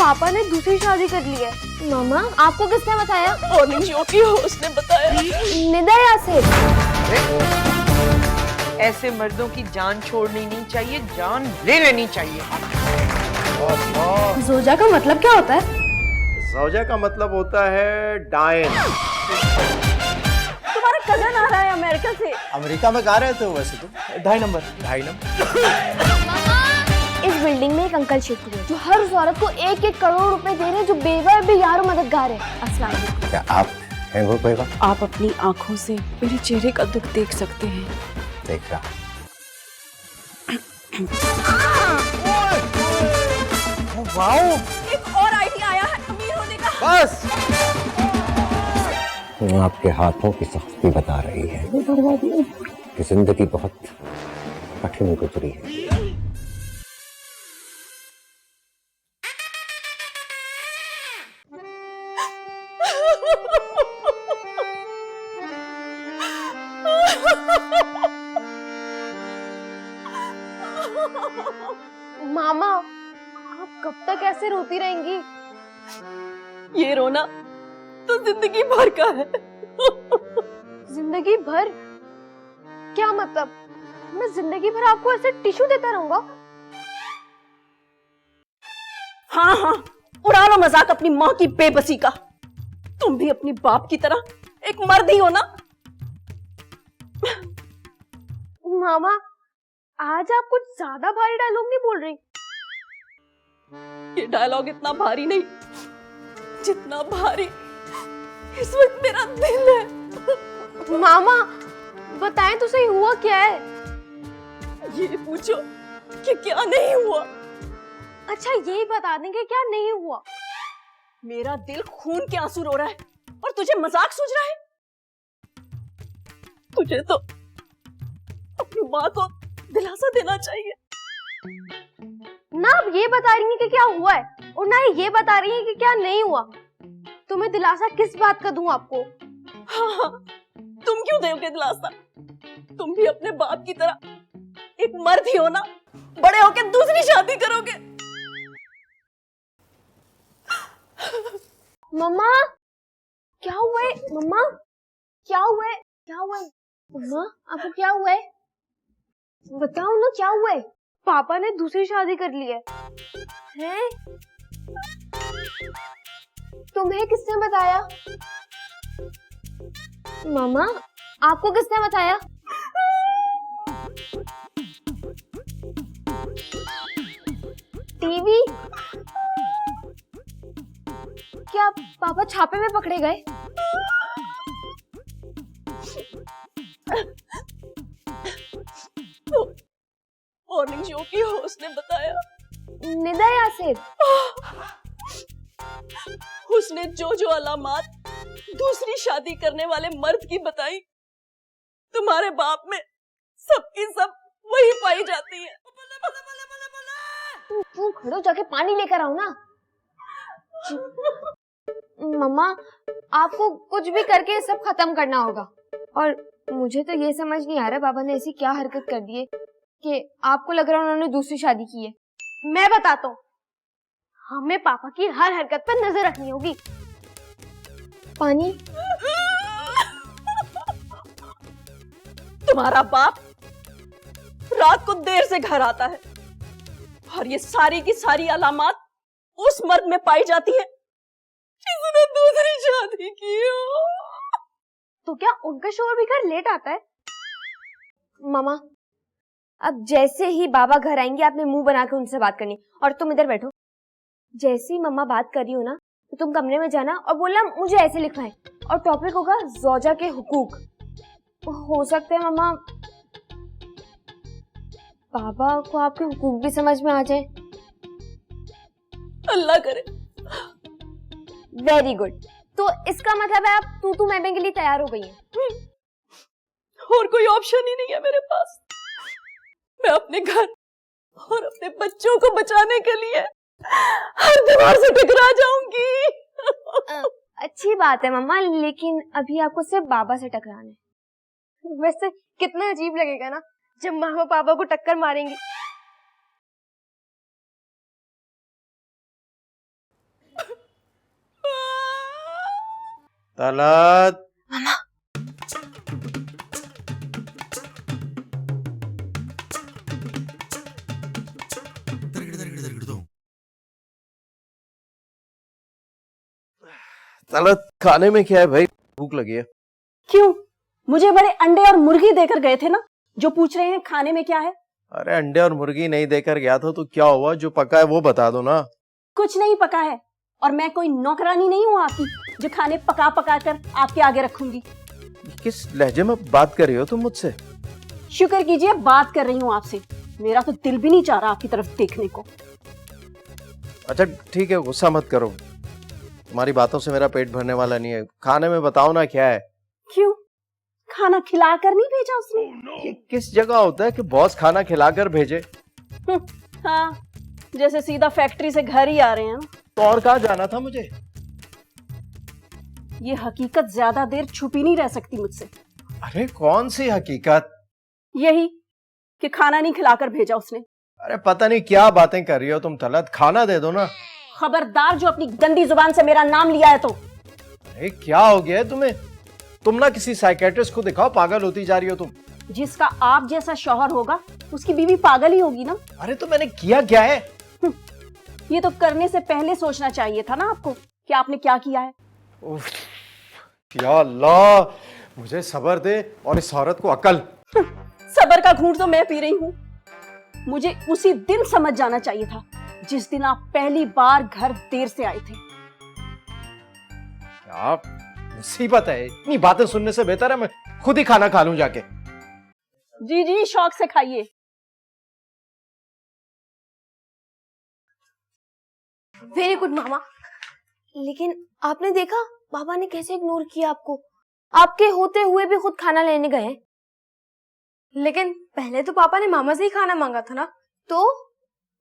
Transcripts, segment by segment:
पापा ने दूसरी शादी कर ली है। मामा आपको किसने बताया? मॉर्निंग शो की होस्ट ने बताया। निदा यासिर। ऐसे मर्दों की जान छोड़नी नहीं चाहिए, जान ले लेनी चाहिए। जोजा का मतलब क्या होता है? ज़ौजा का मतलब होता है डायन। तुम्हारा कजन आ रहा है अमेरिका से। अमेरिका में कहाँ रहते हो वैसे तुम? 2.5 नंबर। 2.5 नंबर। इस बिल्डिंग में एक अंकल शिफ्ट हुए जो हर उस औरत को 1-1 करोड़ रुपए दे रहे हैं जो बेवा और बेयारो मददगार है। अस्सलाम वालेकुम। क्या आप हैं वो कोई बात? आप अपनी आंखों से मेरे चेहरे का दुख देख सकते हैं। देख रहा। वाओ! एक और आइडिया आया है अमीर होने का। बस आपके हाथों की सख्ती बता रही है कि जिंदगी बहुत कठिन गुजरी है। मामा आप कब तक ऐसे रोती रहेंगी? ये रोना तो जिंदगी भर का है। जिंदगी भर? क्या मतलब? मैं जिंदगी भर आपको ऐसे टिश्यू देता रहूंगा? हाँ हाँ, उड़ा लो मजाक अपनी माँ की बेबसी का। तुम भी अपनी बाप की तरह एक मर्द ही हो ना। मामा आज आप कुछ ज्यादा भारी डायलॉग नहीं बोल रही। ये डायलॉग इतना भारी नहीं जितना भारी इस वक्त मेरा दिल है। मामा बताएं तो सही हुआ क्या है? ये पूछो कि क्या नहीं हुआ। अच्छा यही बता देंगे क्या नहीं हुआ? मेरा दिल खून के आंसू रो रहा है और तुझे मजाक सूझ रहा है। तुझे तो अपनी माँ को दिलासा देना चाहिए। ना आप ये बता रही हैं कि क्या हुआ है और ना ही ये बता रही हैं कि क्या नहीं हुआ। तुम्हें दिलासा किस बात का दूं आपको? हाँ हाँ, तुम क्यों दोगे दिलासा? तुम भी अपने बाप की तरह एक मर्द ही हो ना। बड़े होके दूसरी शादी करोगे। मम्मा क्या हुआ है? मम्मा क्या हुआ है? क्या हुआ है? मम्मा आपको क्या हुआ है? बताओ ना क्या हुआ है? पापा ने दूसरी शादी कर ली है। हैं? तुम्हें किसने बताया? मामा आपको किसने बताया? टीवी? क्या पापा छापे में पकड़े गए? मॉर्निंग शो की होस्ट ने बताया। निदा यासिर। उसने जो जो अलामात दूसरी शादी करने वाले मर्द की बताई, तुम्हारे बाप में सबकी सब वही पाई जाती है। तुम खड़ो जाके पानी लेकर आओ ना। मम्मा आपको कुछ भी करके सब खत्म करना होगा। और मुझे तो ये समझ नहीं आ रहा बाबा ने ऐसी क्या हरकत कर दी है कि आपको लग रहा है उन्होंने दूसरी शादी की है। मैं बताता हूँ, हमें पापा की हर हरकत पर नजर रखनी होगी। पानी। तुम्हारा बाप रात को देर से घर आता है और ये सारी की सारी अलामात उस मर्द में पाई जाती है जिसने दूसरी शादी की हो। तो क्या उनका शोहर भी घर लेट आता है? मामा अब जैसे ही बाबा घर आएंगे आपने मुंह बना के उनसे बात करनी और तुम इधर बैठो। जैसे ही मम्मा बात कर रही हो ना तो तुम कमरे में जाना और बोलना मुझे ऐसे लिखना है और टॉपिक होगा ज़ौजा के हुकूक। हो सकता है मम्मा बाबा को आपके हुकूक भी समझ में आ जाए। अल्लाह करे। Very good. तो इसका मतलब है आप तू मैं के लिए तैयार हो गई हैं। और कोई ऑप्शन ही नहीं है मेरे पास। मैं अपने घर और अपने बच्चों को बचाने के लिए हर दीवार से टकरा जाऊंगी। अच्छी बात है मम्मा, लेकिन अभी आपको सिर्फ बाबा से टकराना है। वैसे कितना अजीब लगेगा ना जब मामा पापा को टक्कर मारेंगी। तलत। मामा तलत, खाने में क्या है भाई? भूख लगी है। क्यों? मुझे बड़े अंडे और मुर्गी देकर गए थे ना, जो पूछ रहे हैं खाने में क्या है। अरे अंडे और मुर्गी नहीं देकर गया था तो क्या हुआ? जो पका है वो बता दो ना। कुछ नहीं पका है, और मैं कोई नौकरानी नहीं हूँ आपकी जो खाने पका पका कर आपके आगे रखूंगी। किस लहजे में बात कर रही हो तुम मुझसे? शुक्र कीजिए बात कर रही हूँ आपसे, मेरा तो दिल भी नहीं चाह रहा आपकी तरफ देखने को। अच्छा ठीक है, गुस्सा मत करो, तुम्हारी बातों से मेरा पेट भरने वाला नहीं है। खाने में बताओ ना क्या है। क्यों? खाना खिलाकर नहीं भेजा उसने? ये किस जगह होता है कि बॉस खाना खिलाकर भेजे? हाँ, जैसे सीधा फैक्ट्री से घर ही आ रहे हैं ना। तो और कहाँ जाना था मुझे? ये हकीकत ज्यादा देर छुपी नहीं रह सकती मुझसे। अरे कौन सी हकीकत? यही कि खाना नहीं खिलाकर भेजा उसने। अरे पता नहीं क्या बातें कर रही हो तुम तलत, खाना दे दो ना। खबरदार जो अपनी गंदी जुबान से मेरा नाम लिया है तो। अरे क्या हो गया है तुम्हें? तुम ना किसी साइकेट्रिस्ट को दिखाओ, पागल होती जा रही हो तुम। जिसका आप जैसा शौहर होगा उसकी बीवी पागल ही होगी ना। अरे तो मैंने किया क्या है? ये तो करने से पहले सोचना चाहिए था ना आपको कि आपने क्या किया है। उफ, या अल्लाह, मुझे सब्र दे और इस औरत को अकल। सब्र का घूंट तो मैं पी रही हूँ। मुझे उसी दिन समझ जाना चाहिए था जिस दिन आप पहली बार घर देर से आए थे। क्या मुसीबत है? इतनी बातें सुनने से बेहतर है मैं खुद ही खाना खा लूं जाके। जी जी, शौक से खाइए। वेरी गुड मामा। लेकिन आपने देखा पापा ने कैसे इग्नोर किया आपको? आपके होते हुए भी खुद खाना लेने गए। लेकिन पहले तो पापा ने मामा से ही खाना मांगा था ना, तो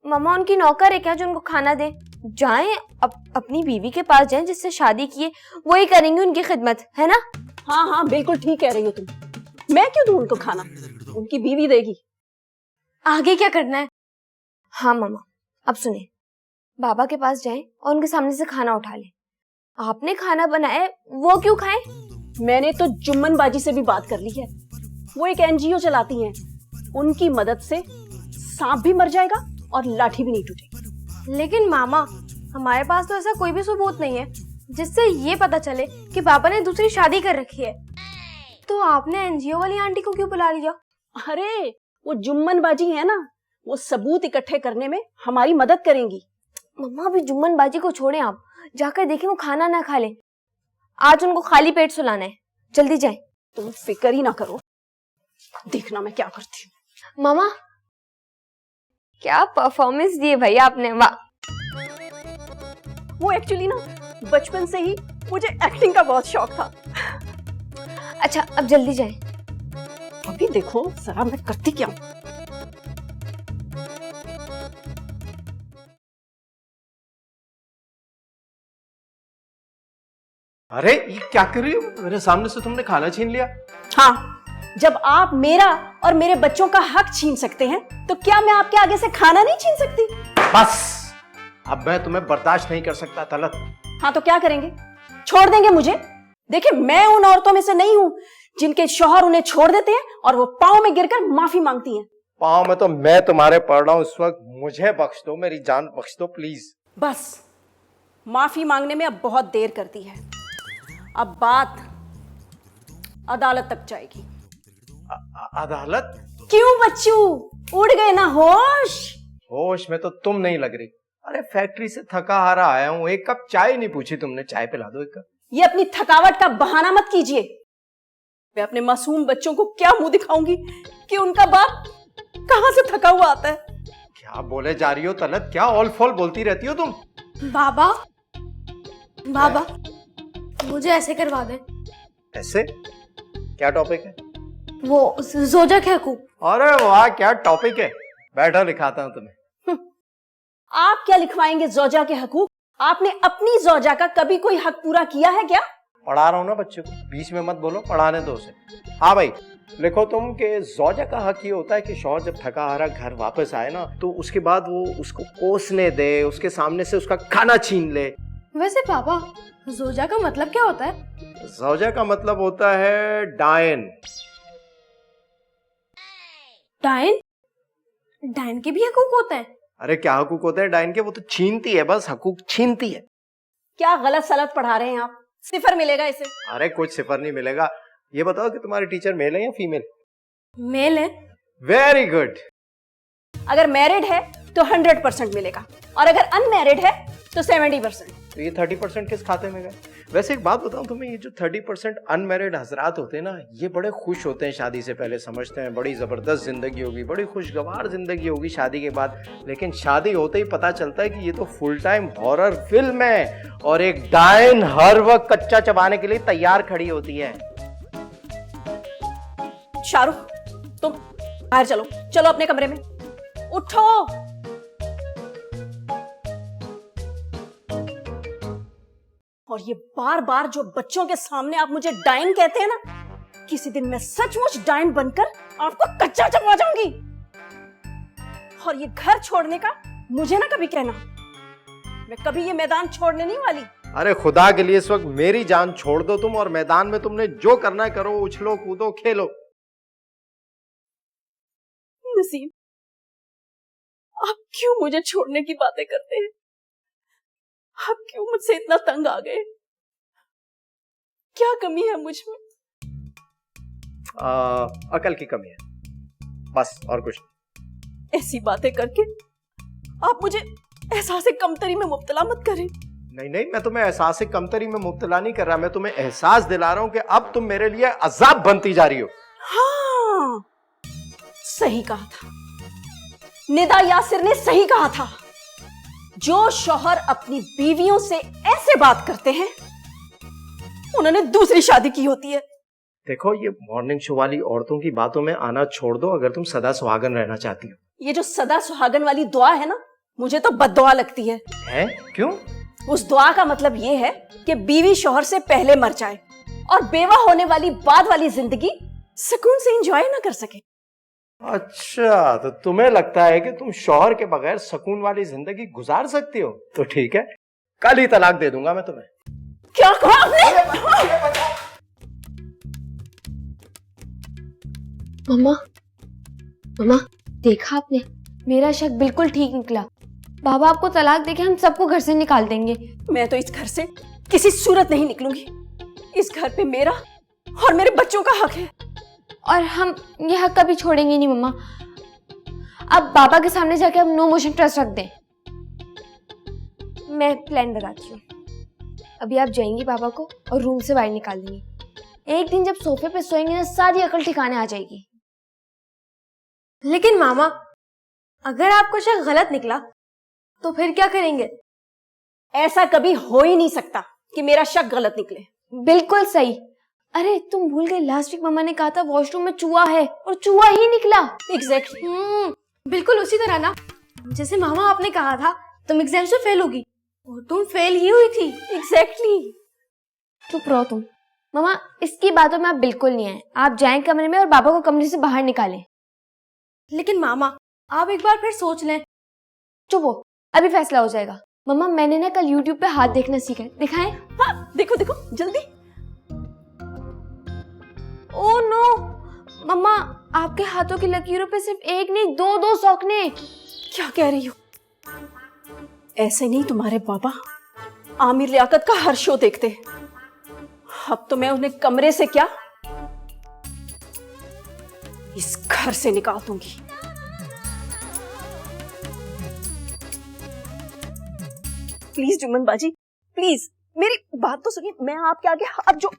मामा उनकी नौकर है क्या जो उनको खाना दे? जाएं अपनी बीवी के पास जाएं जिससे शादी किए, वही करेंगे उनकी खिदमत, है ना? हाँ हाँ, बिल्कुल ठीक कह रही हो तुम। मैं क्यों दूं उनको खाना? उनकी बीवी देगी। आगे क्या करना है? हाँ मामा, अब सुने, बाबा के पास जाएं और उनके सामने से खाना उठा लें। आपने खाना बनाया है, वो क्यों खाएं? मैंने तो जुम्मन बाजी से भी बात कर ली है। वो एक एनजीओ चलाती हैं। उनकी मदद से सांप भी मर जाएगा और लाठी भी नहीं टूटेगी। लेकिन मामा, हमारे पास तो ऐसा कोई भी सबूत नहीं है जिससे ये पता चले कि पापा ने दूसरी शादी कर रखी है। तो आपने एनजीओ वाली आंटी को क्यों बुला लिया? अरे वो जुम्मन बाजी है ना, वो सबूत इकट्ठे करने में हमारी मदद करेंगी। मम्मा अभी जुम्मन बाजी को छोड़ें, आप जाकर देखें वो खाना ना खा ले। आज उनको खाली पेट सुलाना है, जल्दी जाएं। तुम फिक्र ही ना करो, देखना मैं क्या करती हूँ। मामा क्या परफॉर्मेंस दी है भैया आपने, वाह। वो एक्चुअली ना बचपन से ही मुझे एक्टिंग का बहुत शौक था। अच्छा अब जल्दी जाएं। अभी देखो जरा मैं करती क्या हूँ। अरे ये क्या कर रही हो? मेरे सामने से तुमने खाना छीन लिया। हाँ, जब आप मेरा और मेरे बच्चों का हक छीन सकते हैं तो क्या मैं आपके आगे से खाना नहीं छीन सकती? बस अब मैं तुम्हें बर्दाश्त नहीं कर सकता तलत। हाँ तो क्या करेंगे? छोड़ देंगे मुझे? देखिए मैं उन औरतों में से नहीं हूं जिनके शौहर उन्हें छोड़ देते हैं और वो पांव में गिरकर माफी मांगती हैं। पाँव में तो मैं तुम्हारे पड़ रहा हूं इस वक्त। मुझे बख्श दो, मेरी जान बख्श दो प्लीज। बस माफी मांगने में अब बहुत देर कर दी है। अब बात अदालत तक जाएगी। अदालत? क्यों बच्चू, उड़ गए ना होश? होश में तो तुम नहीं लग रही। अरे फैक्ट्री से थका हारा आया हूँ, एक कप चाय नहीं पूछी तुमने, चाय पिला दो एक कप। ये अपनी थकावट का बहाना मत कीजिए। मैं अपने मासूम बच्चों को क्या मुंह दिखाऊंगी कि उनका बाप कहां से थका हुआ आता है। क्या बोले जा रही हो तलत? क्या ऑल फॉल बोलती रहती हो तुम? बाबा बाबा मुझे ऐसे करवा दे। ऐसे? क्या टॉपिक है? वो जोजा के हकूक। अरे वाह क्या टॉपिक है, बैठो लिखाता हूँ तुम्हें। आप क्या लिखवाएंगे जोजा के हकूक? आपने अपनी जोजा का कभी कोई हक पूरा किया है क्या? पढ़ा रहा हूँ ना बच्चों को, बीच में मत बोलो, पढ़ाने दो उसे। हाँ भाई लिखो तुम कि जोजा का हक ये होता है कि शौहर जब थका हारा घर वापस आए ना तो उसके बाद वो उसको कोसने दे, उसके सामने से उसका खाना छीन ले। वैसे पापा, जोजा का मतलब क्या होता है? जौजा का मतलब होता है डायन। डायन? डायन के भी हकूक होते हैं? अरे क्या हकूक होते हैं डायन के? वो तो छीनती है, बस हकूक छीनती है। क्या गलत सलत पढ़ा रहे हैं आप? सिफर मिलेगा इसे। अरे कुछ सिफर नहीं मिलेगा। ये बताओ कि तुम्हारे टीचर मेल है या फीमेल? मेल है। Very good. अगर मैरिड है तो 100% मिलेगा, और अगर अनमैरिड है तो 70%। तो ये 30% किस खाते में गए? वैसे एक बात बताऊं तुम्हें, ये जो 30% अनमैरिड हजरात होते हैं ना, ये बड़े खुश होते हैं शादी से पहले। समझते हैं बड़ी जबरदस्त जिंदगी होगी, बड़ी खुशगवार जिंदगी होगी शादी के बाद। लेकिन शादी होते ही पता चलता है कि ये तो फुल टाइम हॉरर फिल्म है और एक डायन हर वक्त कच्चा चबाने के लिए तैयार खड़ी होती है। शाहरुख, तुम बाहर चलो, चलो अपने कमरे में, उठो। और ये बार बार जो बच्चों के सामने आप मुझे डायन कहते हैं ना, किसी दिन मैं सचमुच डायन बनकर आपको कच्चा चबा जाऊंगी। और ये घर छोड़ने का मुझे ना कभी कहना, मैं कभी ये मैदान छोड़ने नहीं वाली। अरे खुदा के लिए इस वक्त मेरी जान छोड़ दो तुम, और मैदान में तुमने जो करना है करो, उछलो कूदो खेलो। नसीब, आप क्यों मुझे छोड़ने की बातें करते हैं? आप क्यों मुझसे इतना तंग आ गए? क्या कमी है मुझ में? अकल की कमी है, बस, और कुछ नहीं। ऐसी बातें करके आप मुझे एहसास कमतरी में मुब्तला मत करें। नहीं नहीं, मैं तुम्हें एहसास कमतरी में मुब्तला नहीं कर रहा, मैं तुम्हें एहसास दिला रहा हूं कि अब तुम मेरे लिए अजाब बनती जा रही हो। हाँ, सही कहा था निदा यासिर ने, सही कहा था। जो शौहर अपनी बीवियों से ऐसे बात करते हैं, उन्होंने दूसरी शादी की होती है। देखो, ये मॉर्निंग शो वाली औरतों की बातों में आना छोड़ दो अगर तुम सदा सुहागन रहना चाहती हो। ये जो सदा सुहागन वाली दुआ है ना, मुझे तो बद्दुआ लगती है। क्यों? उस दुआ का मतलब ये है कि बीवी शौहर से पहले मर जाए और बेवा होने वाली बाद वाली जिंदगी सुकून से एंजॉय ना कर सके। अच्छा, तो तुम्हें लगता है कि तुम शौहर के बगैर सुकून वाली जिंदगी गुजार सकती हो? तो ठीक है, कल ही तलाक दे दूंगा मैं तुम्हें। क्या कहा आपने? मम्मा, मम्मा, देखा आपने? मेरा शक बिल्कुल ठीक निकला। बाबा आपको तलाक देके हम सबको घर से निकाल देंगे। मैं तो इस घर से किसी सूरत नहीं निकलूंगी। इस घर पे मेरा और मेरे बच्चों का हक है, और हम ये हक कभी छोड़ेंगे नहीं मम्मा। अब बाबा के सामने जाके हम नो मोशन ट्रस्ट रख दें। मैं प्लान बताती हूँ। अभी आप जाएंगी बाबा को और रूम से बाहर निकाल देंगी। एक दिन जब सोफे पे सोएंगे ना, सारी अकल ठिकाने आ जाएगी। लेकिन मामा, अगर आपको शक गलत निकला तो फिर क्या करेंगे? ऐसा कभी हो ही नहीं सकता कि मेरा शक गलत निकले। बिल्कुल सही। अरे तुम भूल गए, लास्ट वीक मम्मा ने कहा था वॉशरूम में चूहा है, और चूहा ही निकला। एग्जैक्टली। बिल्कुल उसी तरह ना, जैसे मामा आपने कहा था तुम एग्जाम से फेल होगी, और तुम फेल ही हुई थी। एग्जैक्टली। चुप रहो तुम। मम्मा, इसकी बातों में आप बिल्कुल नहीं आए। आप जाएं कमरे में और बाबा को कमरे से बाहर निकालें। लेकिन मामा, आप एक बार फिर सोच लें। चुप हो, अभी फैसला हो जाएगा। मम्मा, मैंने ना कल YouTube पे हाथ देखना सीखा है, दिखाएं? हाँ, देखो देखो जल्दी। ओह नो मम्मा, आपके हाथों की लकीरों पे सिर्फ एक नहीं, दो सौकने। क्या कह रही हो? ऐसे नहीं तुम्हारे बाबा आमिर लियाकत का हर शो देखते। अब तो मैं उन्हें कमरे से क्या, इस घर से निकाल दूंगी। प्लीज जुम्मन बाजी, प्लीज मेरी बात तो सुनिए। मैं आपके आगे हाथ जो,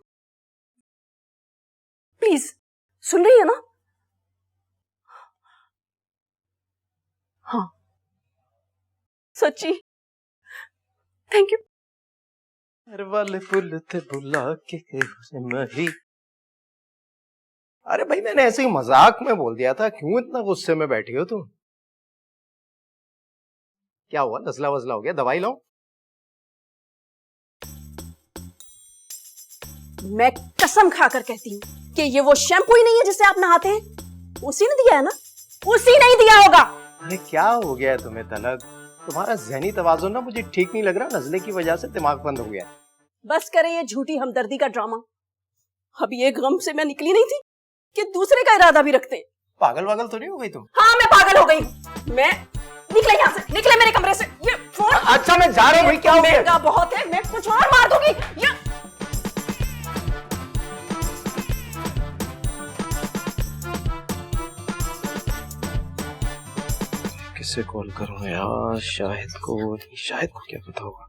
प्लीज सुन रही है ना? हाँ, सच्ची, थैंक यू। वाले फूल थे बुला के मही। अरे भाई, मैंने ऐसे ही मजाक में बोल दिया था, क्यों इतना गुस्से में बैठी हो तुम? क्या हुआ, नजला वजला हो गया? दवाई लाऊं? मैं कसम खाकर कहती हूँ कि ये वो शैम्पू ही नहीं है जिससे आप नहाते हैं। उसी ने दिया है ना? उसी ने ही दिया होगा। अरे क्या हो गया तुम्हें तलक? तुम्हारा ज़हनी तवाज़ुन ना मुझे ठीक नहीं लग रहा, नज़ले की वजह से दिमाग बंद हो गया। बस करें ये झूठी हमदर्दी का ड्रामा। अभी एक गम से मैं निकली नहीं थी कि दूसरे का इरादा भी रखते। पागल वागल तो नहीं हो गई तुम? हाँ मैं पागल हो गई। मैं निकले यहाँ से, निकले मेरे कमरे से। ये फोन अच्छा मैं जा रहा हूँ, क्या हो गया? महंगा बहुत है, मैं कुछ और मार दूंगी। ये किसे कॉल करूं यार? शाहिद को क्या पता होगा?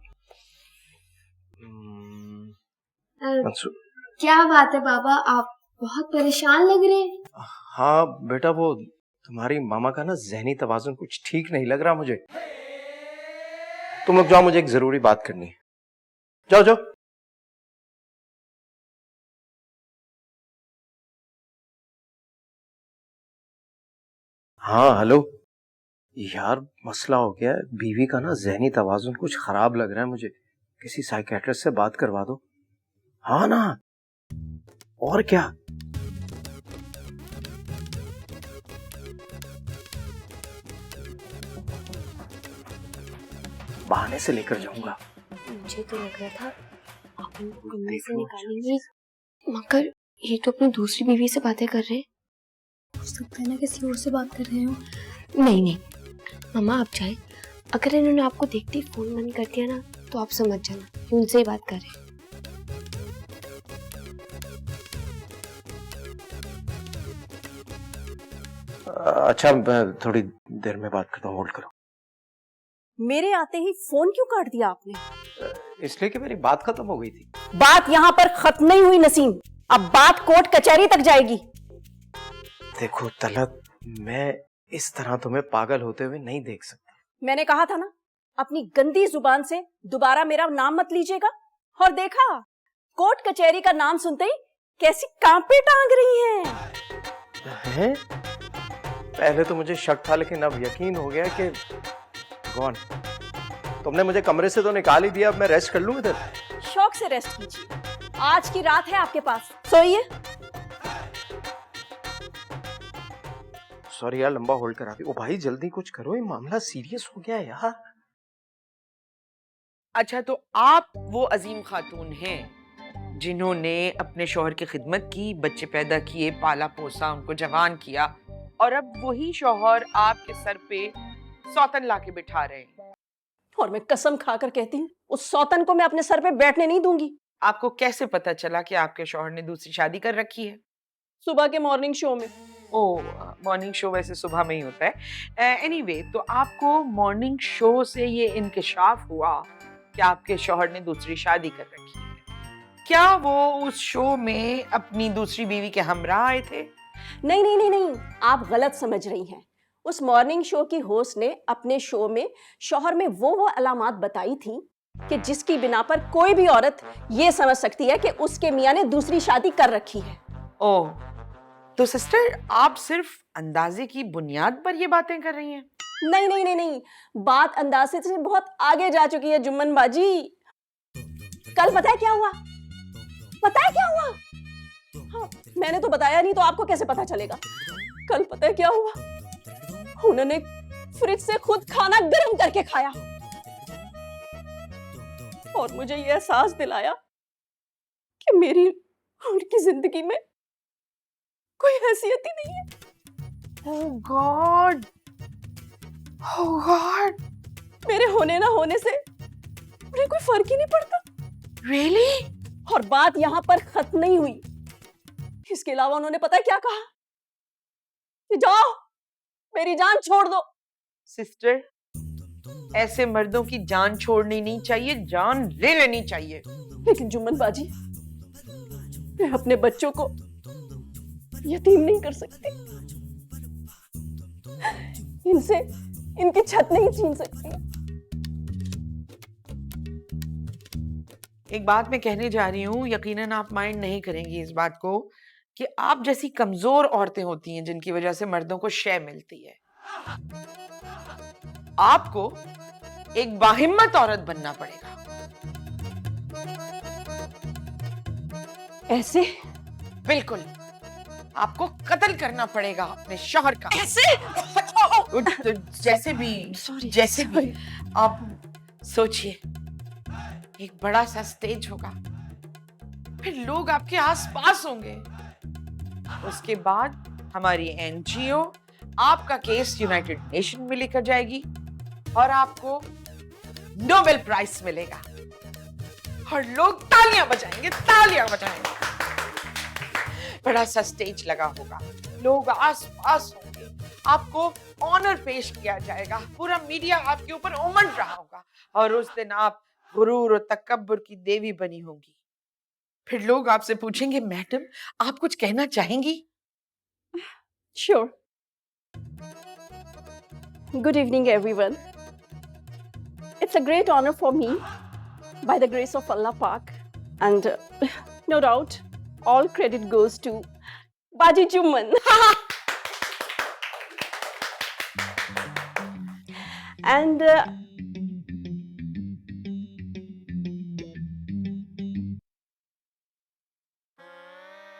अंशु। क्या बात है बाबा, आप बहुत परेशान लग रहे हैं। हाँ बेटा, वो तुम्हारी मामा का ना ज़हनी तवाज़ुन कुछ ठीक नहीं लग रहा मुझे। तुम लोग जाओ, मुझे एक जरूरी बात करनी है। जाओ जाओ। हाँ हेलो यार, मसला हो गया है। बीवी का ना ज़हनी तवाज़ुन कुछ खराब लग रहा है मुझे। किसी साइकेट्रिस्ट से बात करवा दो। हाँ ना, और क्या। बहाने से लेकर जाऊंगा। मुझे तो लग रहा था आप इनको कमरे से निकालेंगे, मगर ये तो अपनी दूसरी बीवी से बातें कर रहे हैं। हो सकता है ना किसी और से बात कर रहे हो। नहीं नहीं मम्मा, आप जाए। अगर इन्होंने आपको देखते ही फोन बंद कर दिया ना, तो आप समझ जाना कि उनसे ही बात कर रहे हैं। अच्छा मैं थोड़ी देर में बात करता हूँ, होल्ड करो। मेरे आते ही फोन क्यों काट दिया आपने? इसलिए कि मेरी बात खत्म हो गई थी। बात यहाँ पर खत्म नहीं हुई नसीम, अब बात कोर्ट कचहरी तक जाएगी। देखो तलत, मैं इस तरह तुम्हें पागल होते हुए नहीं देख सकता। मैंने कहा था ना, अपनी गंदी जुबान से दोबारा मेरा नाम मत लीजिएगा। और देखा, कोर्ट कचहरी का नाम सुनते ही कैसी कांपे टांग रही हैं। पहले तो मुझे शक था, लेकिन अब यकीन हो गया कि कौन। तुमने मुझे कमरे से तो निकाल ही दिया, अब मैं रेस्ट कर लूं इधर। शौक से रेस्ट कीजिए, आज की रात है आपके पास, सोइए। सॉरी यार, लंबा होल्ड करा दी। ओ भाई जल्दी कुछ करो, ये मामला सीरियस हो गया है यार। अच्छा, तो आप वो अजीम खातून हैं जिन्होंने अपने शौहर की खिदमत की, बच्चे पैदा किए, पाला पोसा, उनको जवान किया, और अब वही शौहर आपके सर पे सौतन लाके बिठा रहे हैं। और मैं कसम खाकर कहती हूँ, उस सौतन को मैं अपने सर पे बैठने नहीं दूंगी। आपको कैसे पता चला कि आपके शौहर ने दूसरी शादी कर रखी है? सुबह के मॉर्निंग शो में। ओह, मॉर्निंग शो वैसे सुबह में ही होता है। एनीवे, तो आपको मॉर्निंग शो से ये इंकिशाफ हुआ कि आपके शौहर ने दूसरी शादी कर रखी है। क्या वो उस शो में अपनी दूसरी बीवी के हमरा आए थे? नहीं नहीं नहीं नहीं, आप गलत समझ रही हैं। उस मॉर्निंग शो की होस्ट ने अपने शो में शौहर में वो अलामात बताई थी कि जिसकी बिना पर कोई भी औरत ये समझ सकती है कि उसके मियां ने दूसरी शादी कर रखी है। ओह, तो सिस्टर आप सिर्फ अंदाजे की बुनियाद पर ये बातें कर रही हैं? नहीं नहीं नहीं नहीं, बात अंदाजे से बहुत आगे जा चुकी है जुम्मन बाजी। कल पता है क्या हुआ? पता है क्या हुआ? हाँ, मैंने तो बताया नहीं, तो आपको कैसे पता चलेगा? कल पता है क्या हुआ? उन्होंने फ्रिज से खुद खाना गर्म करके खाया और मुझे ये एहसास दिलाया कि मेरी उनकी जिंदगी में कोई हैसियत ही नहीं है। ओह गॉड, ओह गॉड, मेरे होने ना होने से उन्हें कोई फर्क ही नहीं पड़ता। रियली? और बात यहाँ पर खत्म नहीं हुई। इसके अलावा उन्होंने पता है क्या कहा? कि जाओ, मेरी जान छोड़ दो। सिस्टर, ऐसे मर्दों की जान छोड़नी नहीं चाहिए, जान ले लेनी चाहिए। लेकिन जुम्मन बाजी, मैं अपने बच्चों को यतीम नहीं कर सकती। इनसे इनकी छत नहीं छीन सकती। एक बात मैं कहने जा रही हूँ, यकीनन आप माइंड नहीं करेंगी इस बात को, कि आप जैसी कमजोर औरतें होती हैं जिनकी वजह से मर्दों को शय मिलती है, आपको एक बाहिम्मत औरत बनना पड़ेगा। ऐसे? बिल्कुल, आपको कत्ल करना पड़ेगा अपने शौहर का। ऐसे? तो जैसे भी जैसे भी आप सोचिए, एक बड़ा सा स्टेज होगा, फिर लोग आपके आसपास होंगे, उसके बाद हमारी एनजीओ आपका केस यूनाइटेड नेशन में लेकर जाएगी और आपको नोबेल प्राइज मिलेगा और लोग तालियां बजाएंगे, तालियां बजाएंगे। बड़ा सा स्टेज लगा होगा, लोग आसपास होंगे, आपको ऑनर पेश किया जाएगा, पूरा मीडिया आपके ऊपर उमड़ रहा होगा और उस दिन आप गुरूर और तकब्बुर की देवी बनी होंगी। फिर लोग आपसे पूछेंगे, मैडम आप कुछ कहना चाहेंगी? Sure. Good evening, everyone. It's a great honor for me, by the grace of Allah Pak, and no doubt, all credit goes to Baji Juman. And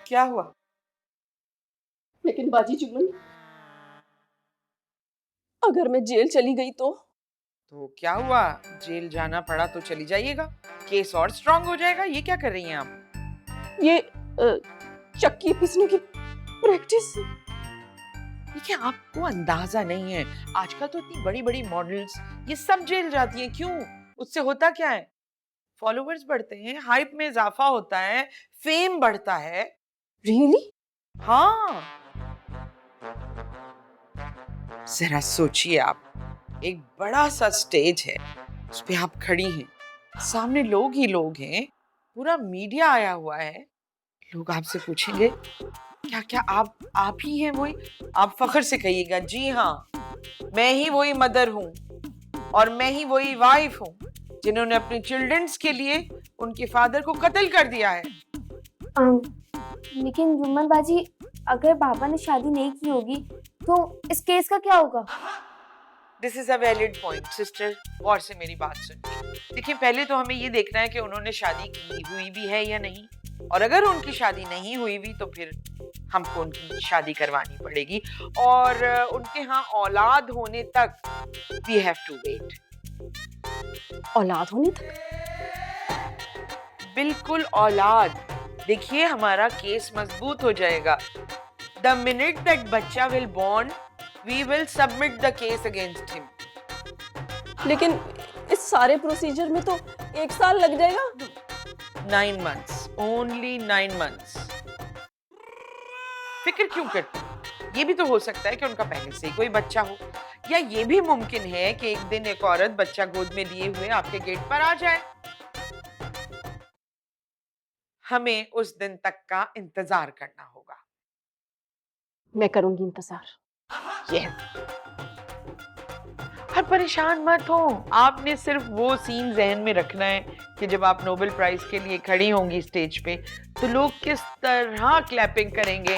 क्या हुआ? लेकिन बाजी जुम्मन, अगर मैं जेल चली गई तो क्या हुआ? जेल जाना पड़ा तो चली जाइएगा, केस और स्ट्रांग हो जाएगा। ये क्या कर रही हैं आप? ये चक्की पीसने की प्रैक्टिस। देखिए, आपको अंदाजा नहीं है, आजकल तो इतनी बड़ी बड़ी मॉडल्स ये सब जेल जाती हैं। क्यों? उससे होता क्या है? फॉलोवर्स बढ़ते हैं, हाइप में इजाफा होता है, फेम बढ़ता है। रियली? हाँ, जरा सोचिए, आप एक बड़ा सा स्टेज है, उस पे आप खड़ी हैं, सामने लोग ही लोग हैं, पूरा मीडिया आया हुआ है, लोग आपसे पूछेंगे क्या क्या आप ही हैं वही? आप फख्र से कहिएगा, जी हाँ, मैं ही वही मदर हूँ और मैं ही वही वाइफ हूँ जिन्होंने अपने चिल्ड्रंस के लिए उनके फादर को कत्ल कर दिया है। लेकिन जुम्मन बाजी, अगर बाबा ने शादी नहीं की होगी तो इस केस का क्या होगा? This is a valid point sister, और से मेरी बात सुनिए। देखिए, पहले तो हमें ये देखना है कि उन्होंने शादी की हुई भी है या नहीं, और अगर उनकी शादी नहीं हुई भी तो फिर हमको उनकी शादी करवानी पड़ेगी, और उनके यहाँ औलाद होने तक वी हैव टू वेट। औलाद होने तक? बिल्कुल औलाद। देखिए, हमारा केस मजबूत हो जाएगा। The minute that बच्चा will born, we will submit the case against him. लेकिन इस सारे प्रोसीजर में तो 1 साल लग जाएगा। 9 months, only 9 months. फिक्र क्यों करते? ये भी तो हो सकता है कि उनका पहले से ही कोई बच्चा हो, या ये भी मुमकिन है कि एक दिन एक औरत बच्चा गोद में लिए हुए आपके गेट पर आ जाए। हमें उस दिन तक का इंतजार करना होगा। मैं करूंगी इंतजार। और परेशान मत हो, आपने सिर्फ वो सीन जहन में रखना है कि जब आप नोबेल प्राइज के लिए खड़ी होंगी स्टेज पे तो लोग किस तरह क्लैपिंग करेंगे।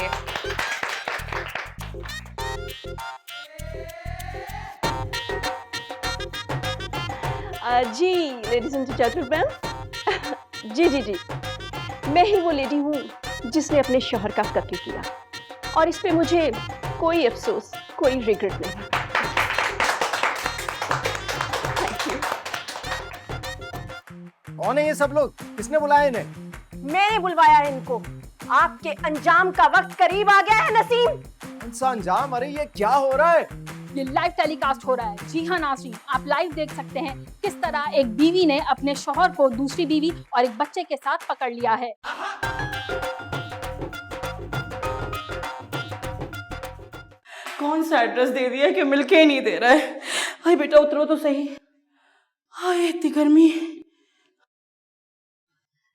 जी लेडीज एंड जेंटलमैन, जी, मैं ही वो लेडी हूँ जिसने अपने शौहर का कत्ल किया, और इस पे मुझे कोई अफसोस, कोई रिग्रेट नहीं। कौन है ये सब लोग? किसने बुलाया इन्हें? मैंने बुलवाया है इनको। आपके अंजाम का वक्त करीब आ गया है नसीम। इंसान अंजाम? अरे ये क्या हो रहा है? ये लाइव टेलीकास्ट हो रहा है। जी हाँ नाज़रीन, आप लाइव देख सकते हैं किस तरह एक बीवी ने अपने शौहर को दूसरी बीवी और एक बच्चे के साथ पकड़ लिया है। कौन सा एड्रेस दे दिया कि मिलके ही नहीं दे रहा है। हाय बेटा उतरो तो सही। हाय इतनी गर्मी।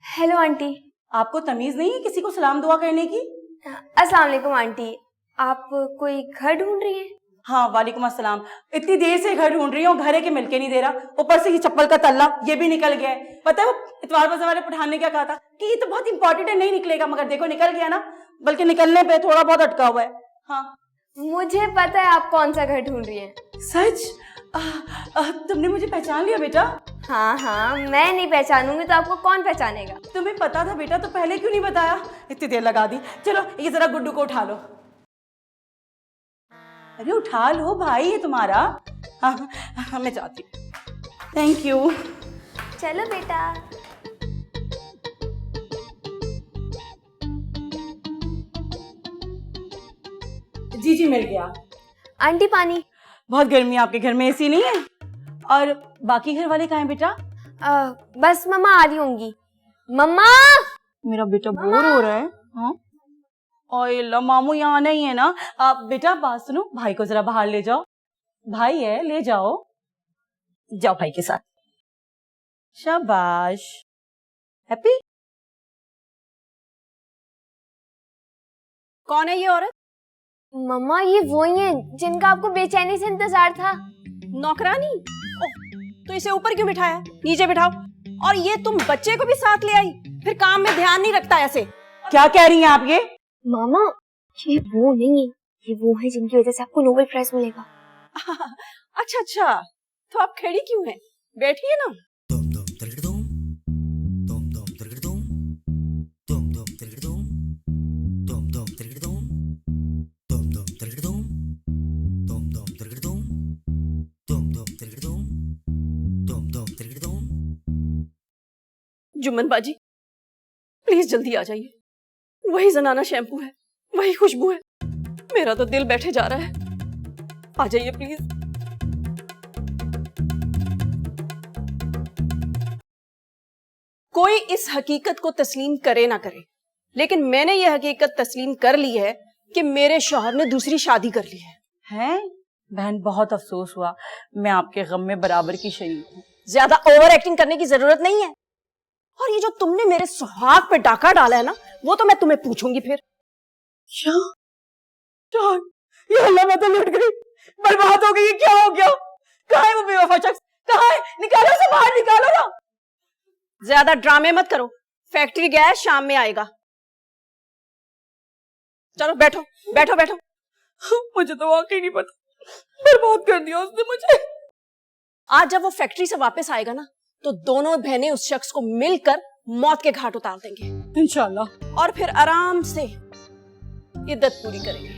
Hello aunty. आपको तमीज नहीं है किसी को सलाम दुआ करने की? अस्सलाम वालेकुम आंटी, आप कोई घर ढूंढ रही हैं? हाँ वालेकुम अस्सलाम। इतनी देर से घर ढूंढ रही हूँ, घर है कि मिलके नहीं दे रहा। ऊपर से ये चप्पल का तल्ला ये भी निकल गया है। पता है वो इतवार बाजार वाले पठान ने क्या कहा था कि ये तो बहुत इंपॉर्टेंट है, नहीं निकलेगा, मगर देखो निकल गया ना, बल्कि निकलने पे थोड़ा बहुत अटका हुआ है। हाँ मुझे पता है आप कौन सा घर ढूंढ रही हैं। सच? तुमने मुझे पहचान लिया बेटा? हाँ, मैं नहीं पहचानूंगी तो आपको कौन पहचानेगा? तुम्हें पता था बेटा तो पहले क्यों नहीं बताया? इतनी देर लगा दी। चलो ये जरा गुड्डू को उठा लो। अरे उठा लो भाई, ये तुम्हारा। हाँ, मैं जाती हूँ। Thank you. चलो बेटा। जी जी, मिल गया। आंटी पानी। बहुत गर्मी है आपके घर में, एसी नहीं है? और बाकी घर वाले कहाँ हैं बेटा? बस मम्मा आ रही होंगी। मम्मा। मेरा बेटा बोर हो रहा है। हाँ, ओए ला, मामू यहाँ नहीं है ना। बेटा बात सुनो, भाई को जरा बाहर ले जाओ। भाई है, ले जाओ। जाओ भाई के साथ। शाबाश। हैप्पी। कौन है ये औरत? मम्मा ये वो ही हैं जिनका आपको बेचैनी से इंतजार था। नौकरानी? तो इसे ऊपर क्यों बिठाया? नीचे बिठाओ। और ये तुम बच्चे को भी साथ ले आई, फिर काम में ध्यान नहीं रखता ऐसे। क्या कह रही हैं आप ये? मामा ये वो नहीं है, ये वो है जिनकी वजह से आपको नोबेल प्राइज मिलेगा। अच्छा अच्छा, तो आप खड़ी क्यों हैं? बैठिए ना। जुम्मन बाजी, प्लीज जल्दी आ जाइए। वही जनाना शैम्पू है, वही खुशबू है। मेरा तो दिल बैठे जा रहा है। आ जाइए प्लीज। कोई इस हकीकत को तस्लीम करे ना करे, लेकिन मैंने ये हकीकत तस्लीम कर ली है कि मेरे शौहर ने दूसरी शादी कर ली है। हैं? बहन बहुत अफसोस हुआ, मैं आपके गम में बराबर की शरीक हूँ। ज्यादा ओवर एक्टिंग करने की जरूरत नहीं है। और ये जो तुमने मेरे सुहाग पे डाका डाला है ना, वो तो मैं तुम्हें पूछूंगी फिर। क्या? ये अल्लाह, मैं तो लुट गई, बर्बाद हो गई। क्या हो गया? कहाँ है वो बेवफा शख्स? कहाँ है? निकालो उसे बाहर, निकालो ना। ज्यादा ड्रामे मत करो, फैक्ट्री गया है, शाम में आएगा। चलो बैठो बैठो बैठो। मुझे तो वाकई नहीं पता, बर्बाद कर दिया उसने मुझे। आज जब वो फैक्ट्री से वापस आएगा ना, तो दोनों बहनें उस शख्स को मिलकर मौत के घाट उतार देंगे इंशाल्लाह। और फिर आराम से इद्दत पूरी करेंगे।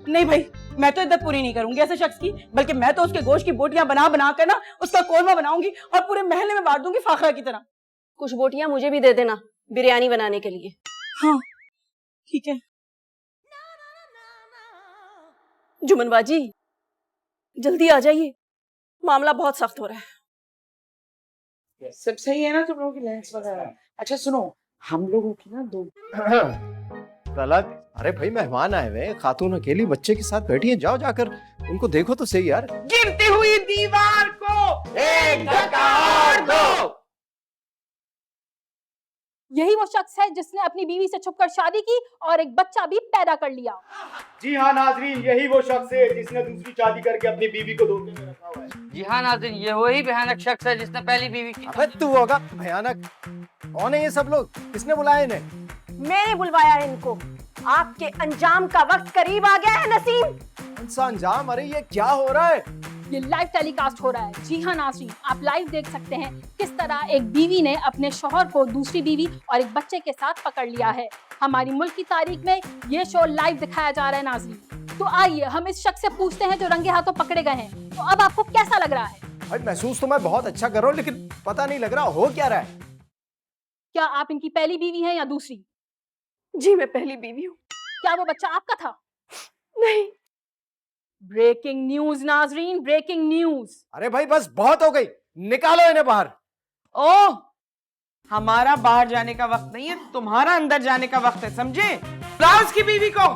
नहीं भाई, मैं तो इद्दत पूरी नहीं करूंगी ऐसे शख्स की, बल्कि मैं तो उसके गोश्त की बोटियां बना बना कर ना उसका कोरमा बनाऊंगी और पूरे महल्ले में बांट दूंगी फाखरा की तरह। कुछ बोटियां मुझे भी दे देना बिरयानी बनाने के लिए। हाँ ठीक है। जुम्मन बाजी जल्दी आ जाइए, मामला बहुत सख्त हो रहा है। सब सही है ना तुम लोगों की लेंस वगैरह? अच्छा सुनो, हम लोगों की ना दो तलक, अरे भाई मेहमान आए हुए हैं, खातून अकेली बच्चे के साथ बैठी है, जाओ जाकर उनको देखो तो सही यार। गिरती हुई दीवार को एक धक्का और दो। यही वो शख्स है जिसने अपनी बीवी से छुपकर शादी की और एक बच्चा भी पैदा कर लिया। जी हाँ नाजरीन, यही वो शख्स है जिसने दूसरी शादी करके अपनी बीवी को धोखे में रखा हुआ है। जी हाँ नाज़रीन, ये वही भयानक शख्स है जिसने पहली बीवी की। अबे तू होगा भयानक? कौन है ये सब लोग? किसने बुलाया इन्हें? मैंने बुलवाया है इनको। आपके अंजाम का वक्त करीब आ गया है नसीम। इंसान अंजाम? अरे ये क्या हो रहा है? ये लाइव टेलीकास्ट हो रहा है। जी हाँ नाज़रीन, आप लाइव देख सकते हैं किस तरह एक बीवी ने अपने शौहर को दूसरी बीवी और एक बच्चे के साथ पकड़ लिया है। हमारी मुल्क की तारीख में ये शो लाइव दिखाया जा रहा है नाज़रीन। तो आइए हम इस शख्स से पूछते हैं जो रंगे हाथों पकड़े गए हैं। तो अब आपको कैसा लग रहा है? भाई महसूस तो मैं बहुत अच्छा कर रहा हूँ, लेकिन पता नहीं लग रहा हो क्या रहा है। क्या आप इनकी पहली बीवी हैं या दूसरी? जी मैं पहली बीवी हूँ। क्या वो बच्चा आपका था? नहीं। ब्रेकिंग न्यूज नाज़रीन, ब्रेकिंग न्यूज। अरे भाई बस बहुत हो गई, निकालो इन्हें बाहर। ओह, हमारा बाहर जाने का वक्त नहीं है, तुम्हारा अंदर जाने का वक्त है, समझे? बुलाओ उसकी बीवी को,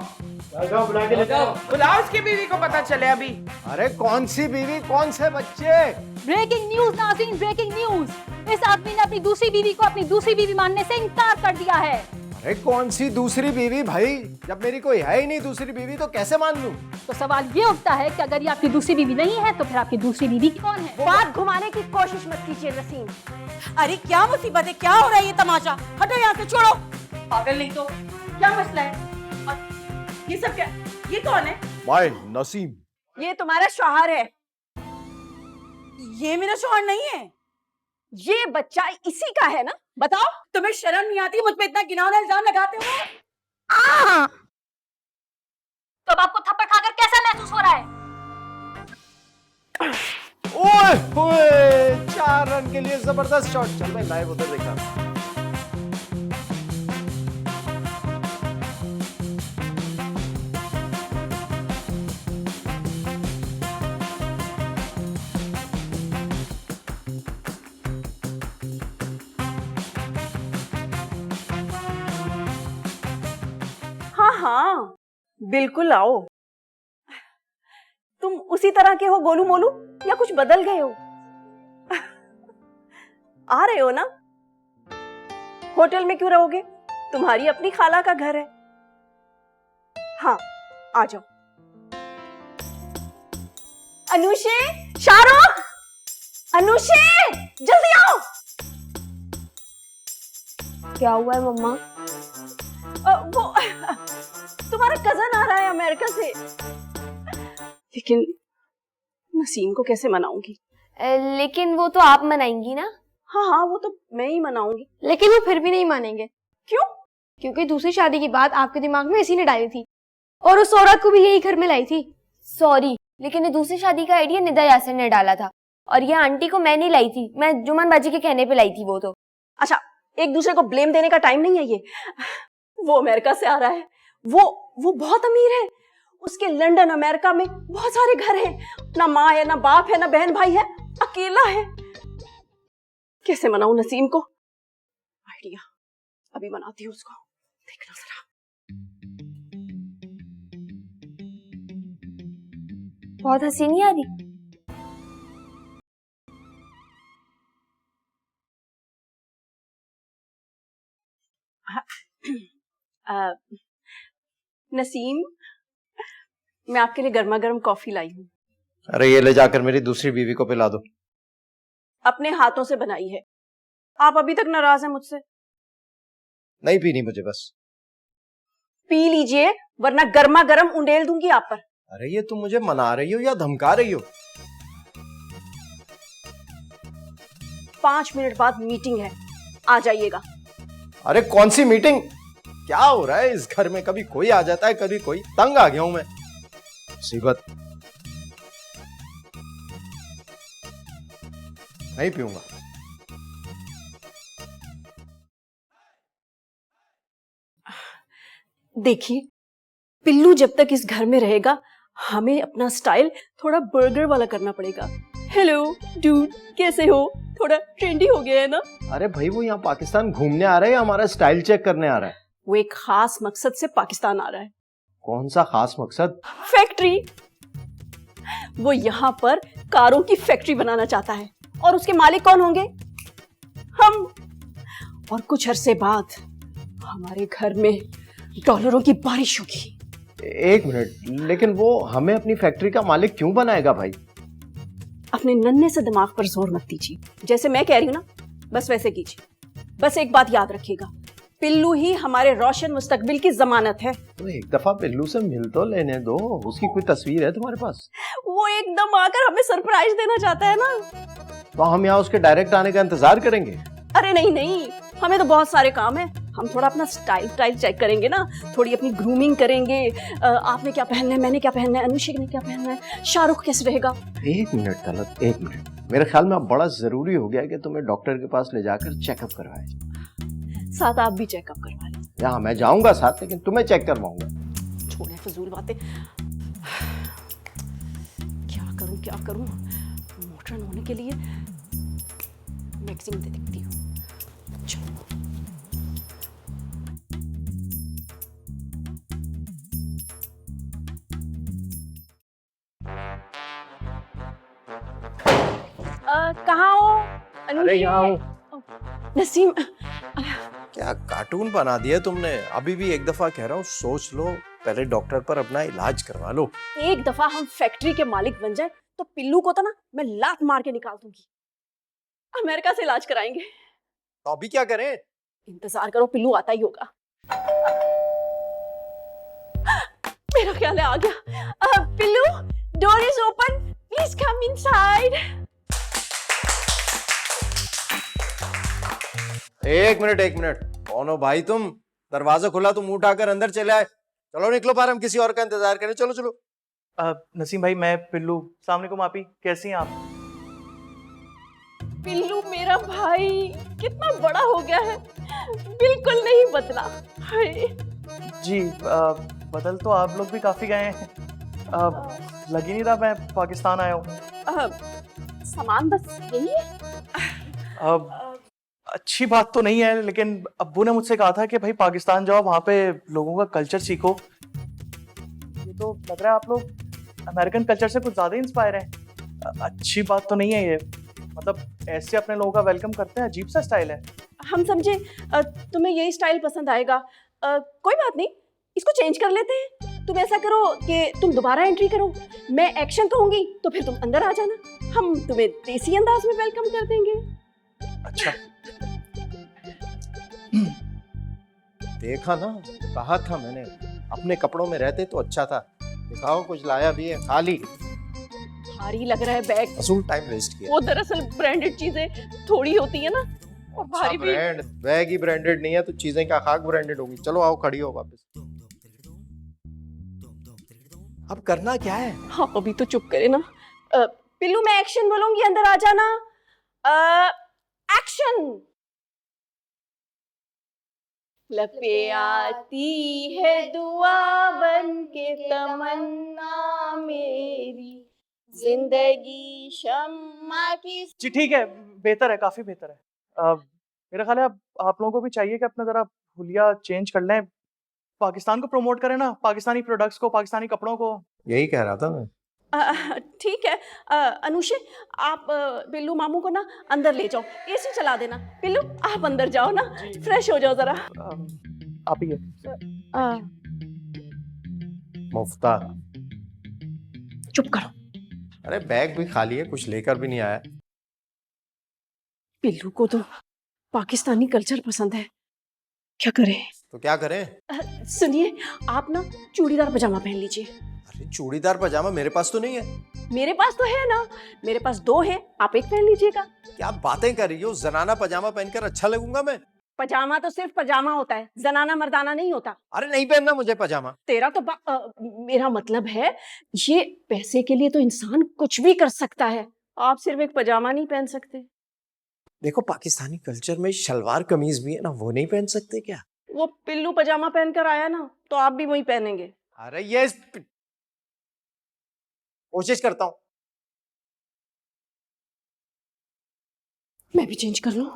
बुला के ले जाओ। बुलाओ उसकी बीवी को, पता चले अभी। अरे कौन सी बीवी, कौन से बच्चे? ब्रेकिंग न्यूज नाज़रीन, ब्रेकिंग न्यूज। इस आदमी ने अपनी दूसरी बीवी को अपनी दूसरी बीवी मानने से इनकार कर दिया है। अरे कौन सी दूसरी बीवी भाई? जब मेरी कोई है ही नहीं दूसरी बीवी तो कैसे मान लूं? तो सवाल ये उठता है कि अगर ये आपकी दूसरी बीवी नहीं है तो फिर आपकी दूसरी बीवी कौन है? बात घुमाने की कोशिश मत कीजिए नसीम। अरे क्या मुसीबत है, क्या हो रहा है ये तमाशा? हटो यहाँ से, छोड़ो। पागल नहीं तो क्या मसला है? और ये सब क्या? ये कौन है? भाई नसीम। ये तुम्हारा शौहर है। ये मेरा शौहर नहीं है। ये बच्चा इसी का है ना? बताओ, तुम्हें शर्म नहीं आती मुझ पे इतना घिनौना इल्जाम लगाते हो? तो अब आपको थप्पड़ खाकर कैसा महसूस हो रहा है? ओए ओए 4 रन के लिए जबरदस्त शॉट। चल भाई लाइव उधर देखा। हाँ हाँ बिल्कुल आओ। तुम उसी तरह के हो गोलू मोलू या कुछ बदल गए हो? आ रहे हो ना? होटल में क्यों रहोगे? तुम्हारी अपनी खाला का घर है। हाँ आ जाओ। अनुषे, शाहरुख, अनुषे जल्दी आओ। क्या हुआ है मम्मा? वो तुम्हारा कजन आ रहा है अमेरिका से। लेकिन नसीम को कैसे मनाऊंगी? लेकिन वो तो आप मनाएंगी ना? हाँ हाँ वो तो मैं ही मनाऊंगी। लेकिन वो फिर भी नहीं मानेंगे। क्यों? क्योंकि दूसरी शादी की बात आपके दिमाग में इसी ने डाली थी और उस औरत को भी यही घर में लाई थी। सॉरी, लेकिन ये दूसरी शादी का आइडिया निदा यासिर ने डाला था और ये आंटी को मैं नहीं लाई थी, मैं जुम्मन बाजी के कहने पे लाई थी वो तो। अच्छा, एक दूसरे को ब्लेम देने का टाइम नहीं है ये। वो अमेरिका से आ रहा है। वो बहुत अमीर है। उसके लंदन अमेरिका में बहुत सारे घर हैं। ना माँ है, ना बाप है, ना बहन भाई है, अकेला है। कैसे मनाऊं नसीम को? आइडिया, अभी मनाती हूँ उसको। देखना जरा। बहुत हंसी नहीं आ रही? नसीम, मैं आपके लिए गर्मा गर्म कॉफी लाई हूँ। अरे ये ले जाकर मेरी दूसरी बीवी को पिला दो। अपने हाथों से बनाई है। आप अभी तक नाराज हैं मुझसे? नहीं पीनी मुझे बस। पी लीजिए वरना गर्मा गर्म उंडेल दूंगी आप पर। अरे ये तुम मुझे मना रही हो या धमका रही हो? 5 मिनट बाद मीटिंग है, आ जाइएगा। अरे कौन सी मीटिंग? क्या हो रहा है इस घर में? कभी कोई आ जाता है, कभी कोई। तंग आ गया हूं मैं। मुसीबत। नहीं पीऊंगा। देखिए, पिल्लू जब तक इस घर में रहेगा हमें अपना स्टाइल थोड़ा बर्गर वाला करना पड़ेगा। हेलो डूड, कैसे हो? थोड़ा ट्रेंडी हो गया है ना? अरे भाई वो यहाँ पाकिस्तान घूमने आ रहा है या हमारा स्टाइल चेक करने आ रहा है? वो एक खास मकसद से पाकिस्तान आ रहा है। कौन सा खास मकसद? फैक्ट्री। वो यहाँ पर कारों की फैक्ट्री बनाना चाहता है और उसके मालिक कौन होंगे? हम। और कुछ अरसे बाद हमारे घर में डॉलरों की बारिश होगी। एक मिनट, लेकिन वो हमें अपनी फैक्ट्री का मालिक क्यों बनाएगा भाई? अपने नन्हे से दिमाग पर जोर मत दीजिए। जैसे मैं कह रही हूँ ना, बस वैसे कीजिए। बस एक बात याद रखिएगा, पिल्लू ही हमारे रोशन मुस्तकबिल की जमानत है। तो एक दफा पिल्लू से मिल तो लेने दो। उसकी कोई तस्वीर है तुम्हारे पास? वो एकदम आकर हमें सरप्राइज देना चाहता है ना। तो हम यहाँ उसके डायरेक्ट आने का इंतजार करेंगे? अरे नहीं नहीं, हमें तो बहुत सारे काम है। हम थोड़ा अपना स्टाइल चेक करेंगे ना, थोड़ी अपनी ग्रूमिंग करेंगे। आपने क्या पहनना है, मैंने क्या पहनना है, अनुष्का ने क्या पहनना है, शाहरुख कैसे रहेगा। एक मिनट तलत, एक मिनट। मेरे ख्याल में अब बड़ा जरूरी हो गया है कि तुम्हें डॉक्टर के पास ले जाकर चेकअप करवाए। साथ आप भी चेकअप करवा लें। यहाँ मैं जाऊंगा साथ, लेकिन तुम्हें चेक करवाऊंगा। छोड़े फजूल बातें। क्या करूं? मॉडर्न होने के लिए मैगजीन दे देखती हूँ। कहाँ हो? अरे यहाँ हूँ। नसीम, क्या कार्टून बना दिया तुमने? अभी भी एक दफा कह रहा हूँ, सोच लो, पहले डॉक्टर पर अपना इलाज करवा लो। एक दफा हम फैक्ट्री के मालिक बन जाए तो पिल्लू को तो ना मैं लात मार के निकाल दूंगी। अमेरिका से इलाज कराएंगे। तो अभी क्या करें? इंतजार करो, पिल्लू आता ही होगा। मेरा ख्याल है आ गया। पिल्लू, door is open, please come inside. एक मिनट। कौन हो भाई तुम? दरवाजा खुला तो मुंह उठाकर अंदर चले आए। चलो निकलो बाहर, हम किसी और का इंतजार करें। चलो। नसीम भाई, मैं पिल्लू। अस्सलाम वालेकुम आपी, कैसी हैं आप? पिल्लू मेरा भाई कितना बड़ा हो गया है, बिल्कुल नहीं बदला। हाय। जी, बदल तो आप लोग भी काफी गए हैं। लग ही नहीं रहा मैं पाकिस्तान आया हूँ। सामान बस यही है। अच्छी बात तो नहीं है, लेकिन अब्बू ने मुझसे कहा था कि भाई पाकिस्तान जाओ, वहाँ पे लोगों का कल्चर सीखो। ये तो लग रहा है आप लोग अमेरिकन कल्चर से कुछ ज्यादा इंस्पायर हैं। अच्छी बात तो नहीं है ये, मतलब ऐसे अपने लोगों का वेलकम करते हैं, अजीब सा स्टाइल है। हम समझे तुम्हें यही स्टाइल पसंद आएगा। कोई बात नहीं, इसको चेंज कर लेते हैं। तुम ऐसा करो कि तुम दोबारा एंट्री करो, मैं एक्शन कहूंगी तो फिर तुम अंदर आ जाना, हम तुम्हें देसी अंदाज में वेलकम कर देंगे। अच्छा। देखा ना, कहा था मैंने, अपने कपड़ों में रहते तो अच्छा था। दिखाओ कुछ लाया भी है, खाली भारी लग रहा है बैग। असूल टाइम वेस्ट किया। वो दरअसल ब्रांडेड चीजें थोड़ी होती है ना, और भारी भी। ब्रांड बैग ही ब्रांडेड नहीं है तो चीजें क्या खाक ब्रांडेड होगी। चलो आओ, खड़ी हो वापस। अब करना क्या है? हाँ अभी तो चुप करे ना। पिल्लू मैं एक्शन बोलूंगी, अंदर आ जाना। एक्शन। लपे आती है दुआ बन के तमन्ना मेरी, जिंदगी शम्मा की। जी ठीक है, बेहतर है, काफी बेहतर है। मेरा ख्याल है अब आप लोगों को भी चाहिए कि अपना जरा हुलिया चेंज कर लें, पाकिस्तान को प्रमोट करें ना, पाकिस्तानी प्रोडक्ट्स को, पाकिस्तानी कपड़ों को। यही कह रहा था मैं। ठीक है। अनुषे आप पिल्लू मामू को ना अंदर ले जाओ, एसी चला देना। पिल्लू आप अंदर जाओ ना, फ्रेश हो जाओ जरा। आप ही है। मुफ्ता, चुप करो। अरे बैग भी खाली है, कुछ लेकर भी नहीं आया। पिल्लू को तो पाकिस्तानी कल्चर पसंद है, क्या करें? तो क्या करें? सुनिए, आप ना चूड़ीदार पजामा पहन लीजिए। अरे चूड़ीदार पजामा मेरे पास तो नहीं है। मेरे पास तो है ना, मेरे पास 2 है, आप एक पहन लीजिएगा। क्या बातें कर रही हो? जनाना पजामा पहनकर अच्छा लगूंगा मैं? पजामा तो सिर्फ पजामा होता है, जनाना मर्दाना नहीं होता। अरे नहीं पहनना मुझे पजामा। तेरा तो मेरा मतलब है, ये पैसे के लिए तो इंसान कुछ भी कर सकता है, आप सिर्फ एक पजामा नहीं पहन सकते। देखो पाकिस्तानी कल्चर में शलवार कमीज भी है ना, वो नहीं पहन सकते क्या? वो पिल्लू पजामा पहनकर आया ना, तो आप भी वही पहनेंगे। अरे ये कोशिश करता हूँ। मैं भी चेंज कर लूं?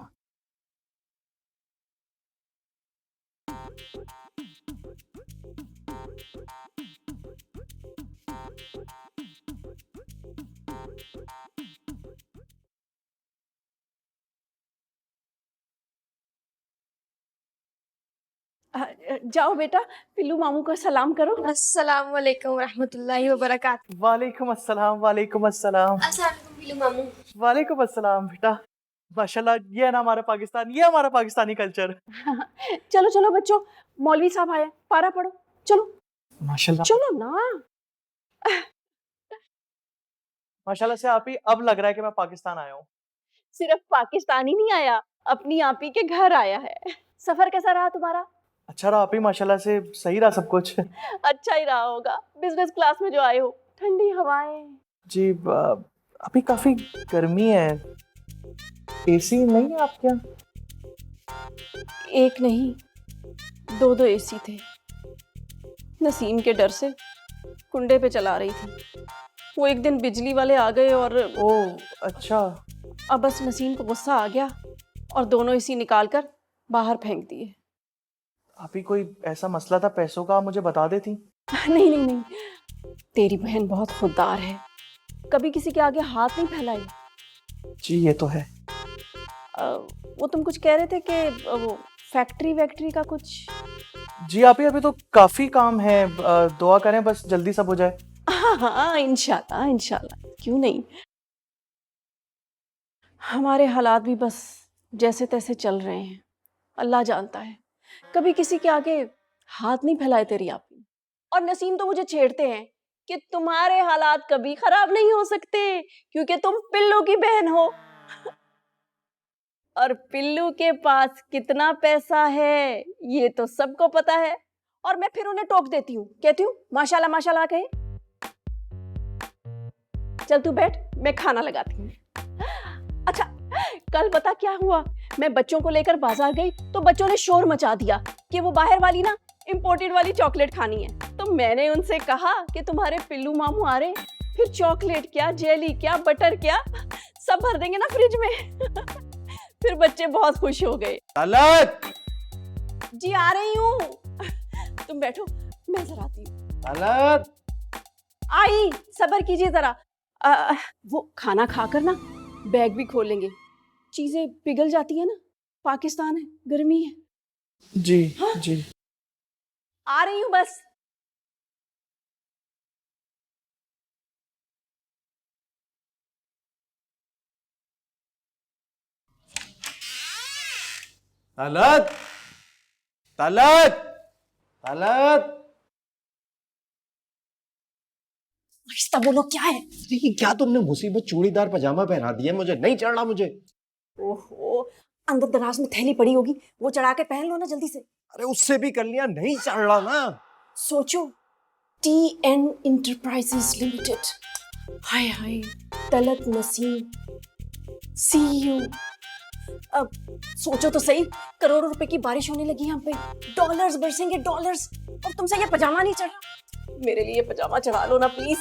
जाओ बेटा, पिल्लू मामू का सलाम करो। अस्सलाम वालेकुम रहमतुल्लाहि व बरकातहू। वालेकुम अस्सलाम, वालेकुम अस्सलाम। अस्सलाम वालेकुम पिल्लू मामू। वालेकुम अस्सलाम बेटा। माशाल्लाह, ये है ना हमारा पाकिस्तान, ये हमारा पाकिस्तानी कल्चर। चलो चलो बच्चों, मौलवी साहब आए, पारा पढ़ो। चलो माशाल्लाह। चलो ना। माशाल्लाह से आप ही अब लग रहा है कि मैं पाकिस्तान आया हूँ। सिर्फ पाकिस्तान ही नहीं आया, अपनी आप ही के घर आया है। सफर कैसा रहा तुम्हारा? अच्छा रहा आप ही, माशाल्लाह से सही रहा सब कुछ। अच्छा ही रहा होगा, बिजनेस क्लास में जो आए हो, ठंडी हवाएं। जी अभी काफी गर्मी है, एसी नहीं है आपके यहाँ? एक नहीं, 2 एसी थे। नसीम के डर से कुंडे पे चला रही थी, वो एक दिन बिजली वाले आ गए और ओह अच्छा। अब बस नसीम को गुस्सा आ गया और 2 एसी निकाल कर बाहर फेंक दिए। अभी कोई ऐसा मसला था पैसों का, आप मुझे बता देती। नहीं नहीं नहीं, तेरी बहन बहुत खुददार है, कभी किसी के आगे हाथ नहीं फैलाई। जी ये तो है। वो तुम कुछ कह रहे थे कि वो फैक्ट्री का कुछ। जी आप ही, अभी तो काफी काम है, दुआ करें बस जल्दी सब हो जाए। हाँ हाँ इंशाल्लाह इंशाल्लाह, क्यों नहीं। हमारे हालात भी बस जैसे तैसे चल रहे हैं, अल्लाह जानता है। कभी किसी के आगे हाथ नहीं फैलाए तेरी आपी। और नसीम तो मुझे छेड़ते हैं कि तुम्हारे हालात कभी खराब नहीं हो सकते क्योंकि तुम पिल्लू की बहन हो। और पिल्लू के पास कितना पैसा है ये तो सबको पता है। और मैं फिर उन्हें टोक देती हूँ, कहती हूँ माशाल्लाह माशाल्लाह कहे। चल तू बैठ, मैं खाना लगाती हूँ। अच्छा, कल पता क्या हुआ, मैं बच्चों को लेकर बाजार गई तो बच्चों ने शोर मचा दिया कि वो बाहर वाली ना इंपोर्टेड वाली चॉकलेट खानी है। तो मैंने उनसे कहा कि तुम्हारे पिल्लू मामू आ रहे, फिर चॉकलेट क्या, जेली क्या, बटर क्या, सब भर देंगे ना फ्रिज में। फिर बच्चे बहुत खुश हो गए। तलत, जी आ रही हूँ, तुम बैठो, मैं जरा आती हूँ। तलत, आई, सब्र कीजिए जरा। वो खाना खाकर ना बैग भी खोलेंगे, चीजें पिघल जाती है ना, पाकिस्तान है, गर्मी है। जी जी। आ रही हूँ बस। तलत, तलत, तलत। आहिस्ता बोलो, क्या है? ये क्या तुमने मुसीबत चूड़ीदार पजामा पहना दिया, मुझे नहीं चढ़ना मुझे। ओहो, अंदर दराज में थैली पड़ी होगी, वो चढ़ा के पहन लो ना जल्दी से। अरे उससे भी कर लिया, नहीं चढ़ रहा ना। सोचो, TN Enterprises Limited, हाय हाय, तलत नसीम, CEO। अब सोचो तो सही, करोड़ों रुपए की बारिश होने लगी यहाँ पे, डॉलर्स बरसेंगे डॉलर्स, और तुमसे ये पजामा नहीं चढ़ा। मेरे लिए पजामा चढ़ा लो ना प्लीज।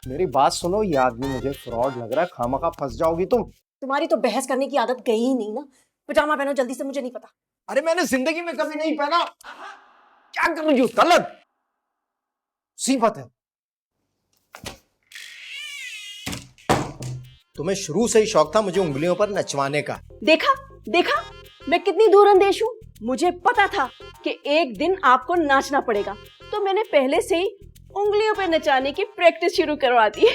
मेरी बात सुनो, ये आदमी मुझे फ्रॉड लग रहा है, खामखा फंस जाओगी तुम। तुम्हारी तो बहस करने की आदत गई ही नहीं ना। पजामा पहनो जल्दी से, मुझे नहीं पता। अरे मैंने जिंदगी में कभी नहीं पहना, क्या कर रही हो तलत? मुसीबत है। तुम्हें शुरू से ही शौक था मुझे उंगलियों पर नचवाने का। देखा देखा, मैं कितनी दूरअंदेश हूँ। मुझे पता था कि एक दिन आपको नाचना पड़ेगा, तो मैंने पहले से ही उंगलियों पे नचाने की प्रैक्टिस शुरू करवा दी।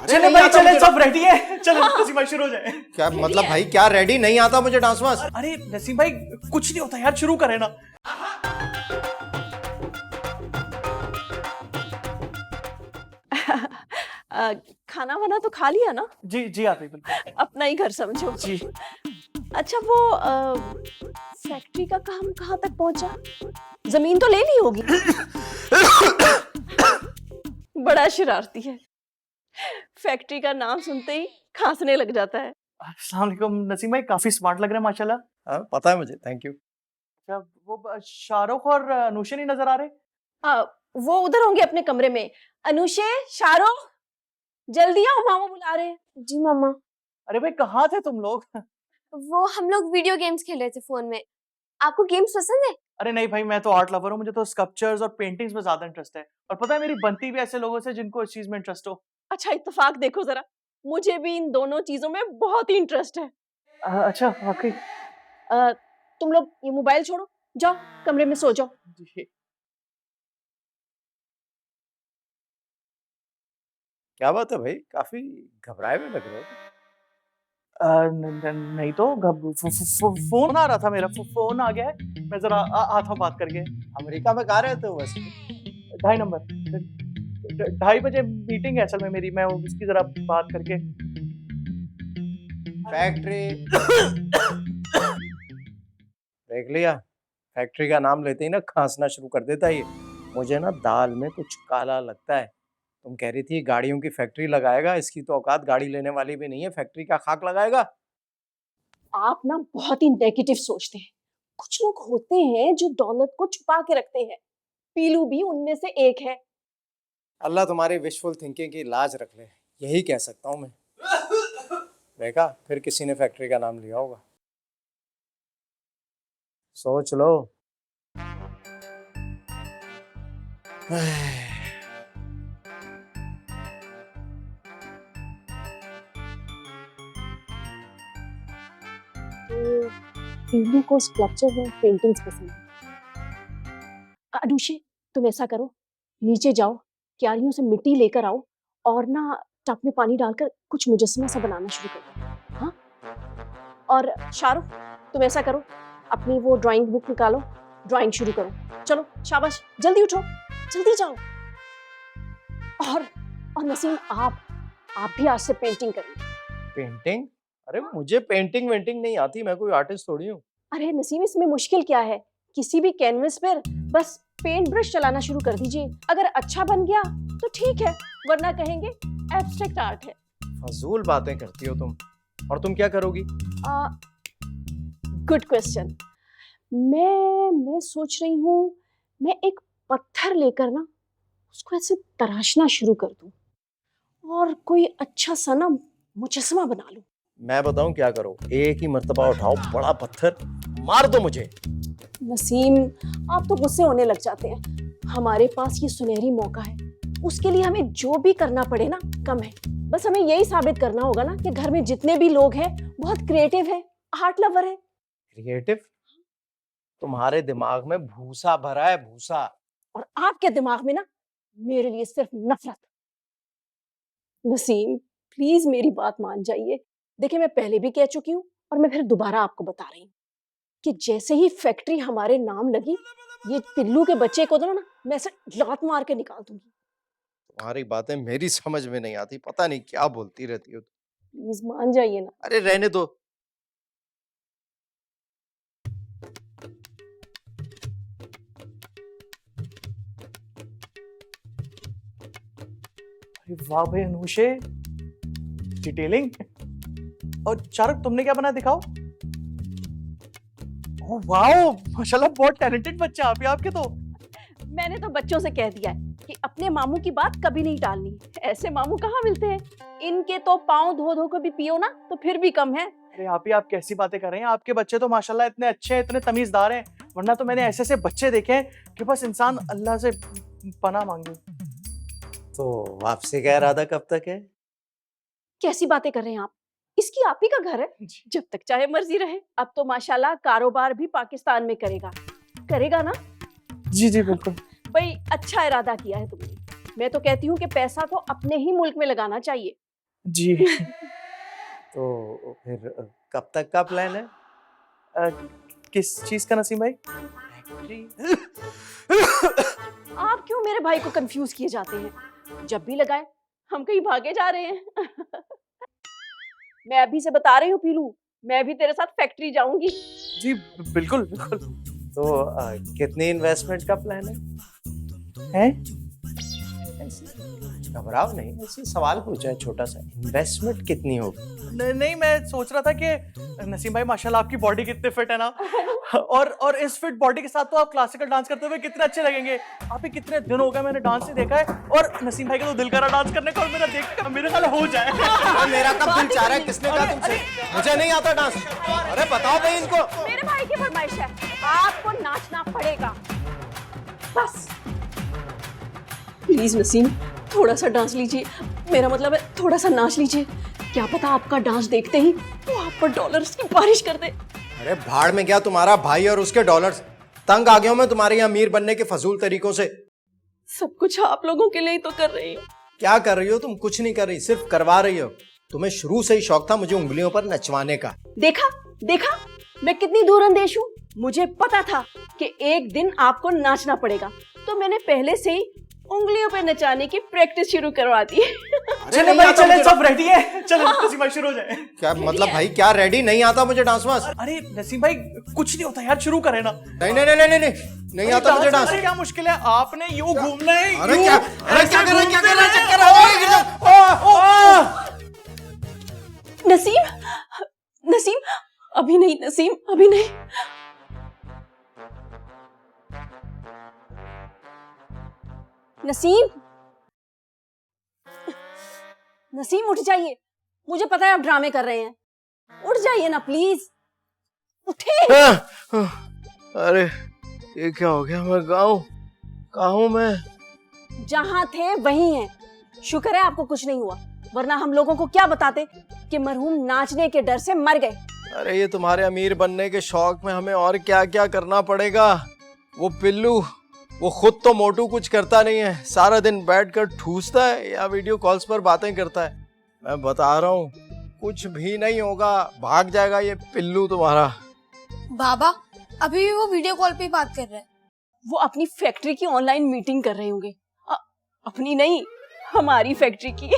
चले भाई चले, सब रेडी है, चलो नसीम भाई शुरू हो जाए। क्या मतलब भाई, क्या रेडी? नहीं आता मुझे डांस वांस। अरे नसीम भाई कुछ नहीं होता यार, शुरू करें ना। खाना वाना तो खा लिया ना? जी जी आप बिल्कुल। अपना ही घर समझो। जी। अच्छा, वो फैक्ट्री का काम कहाँ तक पहुंचा? जमीन तो ले ली होगी। बड़ा शरारती है, फैक्ट्री का नाम सुनते ही खांसने लग जाता है। अस्सलाम वालेकुम नसीम भाई, काफी स्मार्ट लग रहे हैं माशाल्लाह। पता है मुझे, थैंक यू। अच्छा, वो शाहरुख और अनुषे नहीं नजर आ रहे? वो उधर होंगे अपने कमरे में। अनुषे, शाहरुख, जल्दी आओ, मामा बुला रहे हैं। जी मामा। अरे भाई कहाँ थे तुम लोग? वो हम लोग वीडियो गेम्स खेल रहे थे फोन में। आपको गेम्स पसंद है? अरे नहीं भाई, मैं तो आर्ट लवर हूँ, मुझे तो स्कल्पचर्स और पेंटिंग्स में ज्यादा इंटरेस्ट है। और पता है मेरी बनती भी ऐसे लोगों से जिनको इस चीज में इंटरेस्ट हो। अच्छा, इत्तेफाक देखो जरा, मुझे भी इन दोनों चीजों में बहुत ही इंटरेस्ट है। अच्छा वाकई। तुम लोग ये मोबाइल छोड़ो, जाओ कमरे में सो जाओ। जी। क्या बात है भाई, काफी घबराए हुए लग रहे हो। नहीं तो फोन आ रहा था, मेरा फोन आ गया है, मैं जरा आता हूँ बात करके। अमेरिका में कहाँ रहते हो वैसे? 2:30 नंबर, 2:30 बजे मीटिंग है असल में मेरी, मैं उसकी जरा बात करके। फैक्ट्री देख लिया, फैक्ट्री का नाम लेते ही ना खांसना शुरू कर देता है ये। मुझे ना दाल में कुछ काला लगता है। तुम कह रही थी गाड़ियों की फैक्ट्री लगाएगा, इसकी तो औकात गाड़ी लेने वाली भी नहीं है, फैक्ट्री का खाक लगाएगा। आप ना बहुत ही नेगेटिव सोचते हैं। कुछ लोग होते हैं जो दौलत को छुपा के रखते हैं, पीलू भी उनमें से एक है। अल्लाह तुम्हारी विशफुल थिंकिंग की लाज रख ले, यही कह सकता हूँ मैं। देखा, फिर किसी ने फैक्ट्री का नाम लिया होगा। सोच लो। पीलू को स्कल्पचर और पेंटिंग्स पसंद है। अनुषे, तुम ऐसा करो, नीचे जाओ, क्यारियों से मिट्टी लेकर आओ और ना टब में पानी डालकर कुछ मुजस्समा सा बनाना शुरू कर दो। हाँ? और शाहरुख, तुम ऐसा करो, अपनी वो ड्राइंग बुक निकालो, ड्राइंग शुरू करो। चलो शाबाश, जल्दी उठो, जल्दी जाओ। और नसीम, आप भी आज से पेंटिंग करेंगे। पेंटिंग? अरे मुझे पेंटिंग वेंटिंग नहीं आती, मैं कोई आर्टिस्ट थोड़ी हूँ। अरे नसीम, इसमें मुश्किल क्या है? किसी भी कैनवस पर बस पेंट ब्रश चलाना शुरू कर दीजिए। अगर अच्छा बन गया तो ठीक है, वरना कहेंगे एब्स्ट्रैक्ट आर्ट है। फजूल बातें करती हो तुम। और तुम क्या करोगी? Good question. मैं सोच रही हूँ मैं एक पत्थर लेकर ना उसको ऐसे तराशना शुरू कर दूं और कोई अच्छा सा ना मुजस्समा बना लूं। मैं बताऊं क्या करो? एक ही मर्तबा उठाओ बड़ा पत्थर, मार दो मुझे। नसीम, आप तो गुस्से होने लग जाते हैं। हमारे पास ये सुनहरी मौका है, उसके लिए हमें जो भी करना पड़े ना कम है। बस हमें यही साबित करना होगा ना कि घर में जितने भी लोग हैं बहुत क्रिएटिव हैं, आर्ट लवर है। क्रिएटिव? तुम्हारे दिमाग में भूसा भरा है, भूसा। और आपके दिमाग में ना मेरे लिए सिर्फ नफरत। नसीम, प्लीज मेरी बात मान जाइए। देखिए, मैं पहले भी कह चुकी हूँ और मैं फिर दोबारा आपको बता रही हूँ कि जैसे ही फैक्ट्री हमारे नाम लगी, ये पिल्लू के बच्चे को तो ना मैं ऐसे लात मार के निकाल दूंगी। तुम्हारी बातें मेरी समझ में नहीं आती, पता नहीं क्या बोलती रहती हो। प्लीज मान जाइए ना। अरे रहने दो। अरे वाह भाई अनुषे, डिटेलिंग। और चारुक, तुमने क्या बना दिखाओ? ओह वाओ, माशाल्लाह बहुत टैलेंटेड बच्चा आप ही, आपके तो। मैंने तो बच्चों से कह दिया है कि अपने मामू की बात कभी नहीं टालनी। ऐसे मामू कहाँ मिलते हैं? इनके तो पाँव धो धो के भी पियो ना तो फिर भी कम है। अरे आप ही, आप कैसी बातें कर रहे हैं? आपके बच्चे तो माशाल्लाह इतने अच्छे हैं, इतने तमीजदार हैं। वरना तो मैंने ऐसे ऐसे बच्चे देखे हैं कि बस इंसान अल्लाह से पनाह मांगे। तो वापसी का इरादा कब तक है? कैसी बातें कर रहे हैं आप? इसकी आप ही का घर है, जब तक चाहे मर्जी रहे। अब तो माशाल्लाह कारोबार भी पाकिस्तान में करेगा ना? जी जी बिल्कुल। भाई अच्छा इरादा किया है तुमने। मैं तो कहती हूँ कि पैसा तो अपने ही मुल्क में लगाना चाहिए। जी। तो फिर कब तक का प्लान है? किस चीज का नसीम भाई? आप क्यों मेरे भाई को कंफ्यूज किए जाते हैं? जब भी लगाए हम कहीं भागे जा रहे हैं। मैं अभी से बता रही हूँ पीलू, मैं भी तेरे साथ फैक्ट्री जाऊंगी। जी बिल्कुल बिल्कुल। तो कितनी इन्वेस्टमेंट का प्लान है? घबराओ नहीं, ऐसे सवाल पूछा है छोटा सा। इन्वेस्टमेंट कितनी होगी? नहीं, मैं सोच रहा था कि नसीम भाई माशाल्लाह आपकी बॉडी कितने फिट है ना। और इस फिट बॉडी के साथ तो आप क्लासिकल डांस करते हुए कितने अच्छे लगेंगे। आप ही कितने दिन हो गए मैंने डांस नहीं देखा है। और नसीम भाई का तो दिल कर रहा डांस करने का, और मेरा देख कर मेरे ख्याल हो जाए। मेरा कब दिल चाह रहा है? किसने कहा तुमसे? मुझे नहीं आता डांस। अरे बताओ भाई इनको। मेरे भाई की फरमाइश है, आपको नाचना पड़ेगा बस। प्लीज नसीम, थोड़ा सा डांस लीजिए। मेरा मतलब है थोड़ा सा नाच लीजिए। क्या पता आपका डांस देखते ही वो आप पर डॉलर्स की बारिश कर दे। अरे भाड़ में गया तुम्हारा भाई और उसके डॉलर्स। तंग आ गया हूं मैं तुम्हारे अमीर बनने के फजूल तरीकों से। सब कुछ आप लोगों के लिए ही तो कर रही हूँ। क्या कर रही हो तुम? कुछ नहीं कर रही, सिर्फ करवा रही हो। तुम्हें शुरू से ही शौक था मुझे उंगलियों पर नचवाने का। देखा मैं कितनी दूरअंदेश हूँ। मुझे पता था कि एक दिन आपको नाचना पड़ेगा, तो मैंने पहले से ही उंगलियों पे नचाने की प्रैक्टिस शुरू करवा दी। चले भाई चले, सब रेडी है। चलो नसीम भाई शुरू हो जाए। क्या मतलब भाई? क्या रेडी? नहीं आता मुझे डांस वांस। अरे नसीम भाई कुछ नहीं होता यार, शुरू करें ना। नहीं आता मुझे डांस। क्या मुश्किल है? आपने यूं घूमना है। अरे क्या कर रहे हैं? नसीम अभी नहीं, नसीम अभी नहीं। नसीम उठ जाइए। मुझे पता है आप ड्रामे कर रहे हैं। उठ जाइए ना प्लीज, उठे। अरे ये क्या हो गया? मैं कहाँ हूँ मैं? जहाँ थे वहीं हैं। शुक्र है आपको कुछ नहीं हुआ, वरना हम लोगों को क्या बताते कि मरहूम नाचने के डर से मर गए। अरे ये तुम्हारे अमीर बनने के शौक में हमें और क्या क्या करना पड़ेगा। वो पिल्लू, वो खुद तो मोटू कुछ करता नहीं है, सारा दिन बैठकर ठूसता है या वीडियो कॉल्स पर बातें करता है। मैं बता रहा हूँ कुछ भी नहीं होगा, भाग जाएगा ये पिल्लू तुम्हारा। बाबा अभी भी वो वीडियो कॉल पे बात कर रहे हैं। वो अपनी फैक्ट्री की ऑनलाइन मीटिंग कर रहे होंगे। अपनी नहीं, हमारी फैक्ट्री की।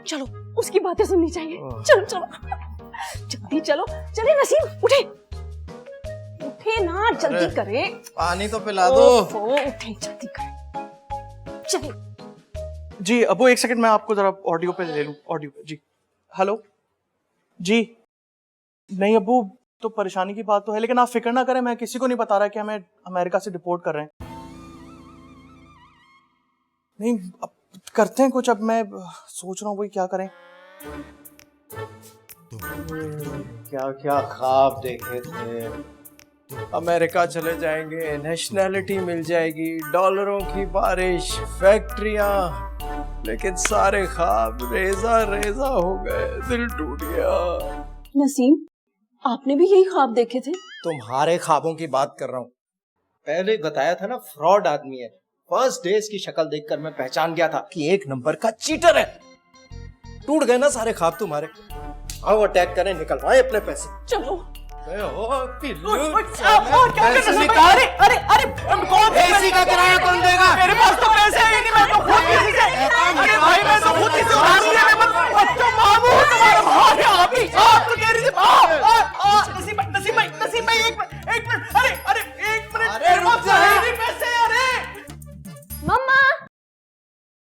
चलो उसकी बातें सुननी चाहिए। चलो जल्दी चलो। चले नसीम, उठे ना, जल्दी करे। पानी तो पिला दो। उठे, जल्दी करे। चले। जी अबू एक सेकंड, मैं आपको जरा ऑडियो पे ले लूं, ऑडियो पे। जी हेलो जी। नहीं अबू, तो परेशानी की बात तो है, लेकिन आप फिक्र ना करें, मैं किसी को नहीं बता रहा कि हमें अमेरिका से डिपोर्ट कर रहे हैं। नहीं अब करते हैं कुछ, अब मैं सोच रहा हूँ वही क्या करें। क्या क्या ख्वाब देखे थे, अमेरिका चले जाएंगे, नेशनैलिटी मिल जाएगी, डॉलरों की बारिश, फैक्ट्रियां, लेकिन सारे ख्वाब रेजा रेजा हो गए, दिल टूट गया। नसीम, आपने भी यही ख्वाब देखे थे? तुम्हारे ख्वाबों की बात कर रहा हूँ। पहले बताया था ना फ्रॉड आदमी है। फर्स्ट डे इसकी शक्ल देखकर मैं पहचान गया था कि एक नंबर का चीटर है। टूट गए ना सारे ख्वाब तुम्हारे। आओ अटैक करें, निकलवाए अपने पैसे। चलो। अरे अरे अरे कौन एसी का किराया कौन देगा? मेरे पास तो पैसे ही नहीं, मैं तो खुद किसी से, अरे भाई मैं तो खुद किसी से मांग लिया, मैं बच्चों मामू तुम्हारा भाई है, आप तो कह रही थी। नसीम भाई एक मिनट, अरे एक मिनट, मेरे पास है ही नहीं पैसे। अरे मम्मा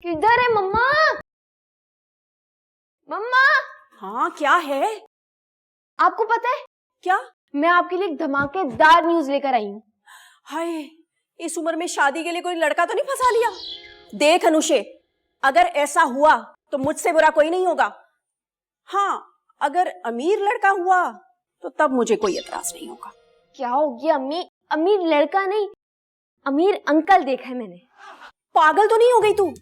किधर है मम्मा? मम्मा हाँ क्या है? आपको पता है क्या? मैं आपके लिए एक धमाकेदार न्यूज लेकर आई हूँ। हाय, इस उम्र में शादी के लिए कोई लड़का तो नहीं फंसा लिया? देख अनुषे, अगर ऐसा हुआ तो मुझसे बुरा कोई नहीं होगा। हाँ, अगर अमीर लड़का हुआ तो तब मुझे कोई एतराज नहीं होगा। क्या हो गया अम्मी? अमीर लड़का नहीं, अमीर अंकल देखा है मैंने। पागल तो नहीं हो गई तू?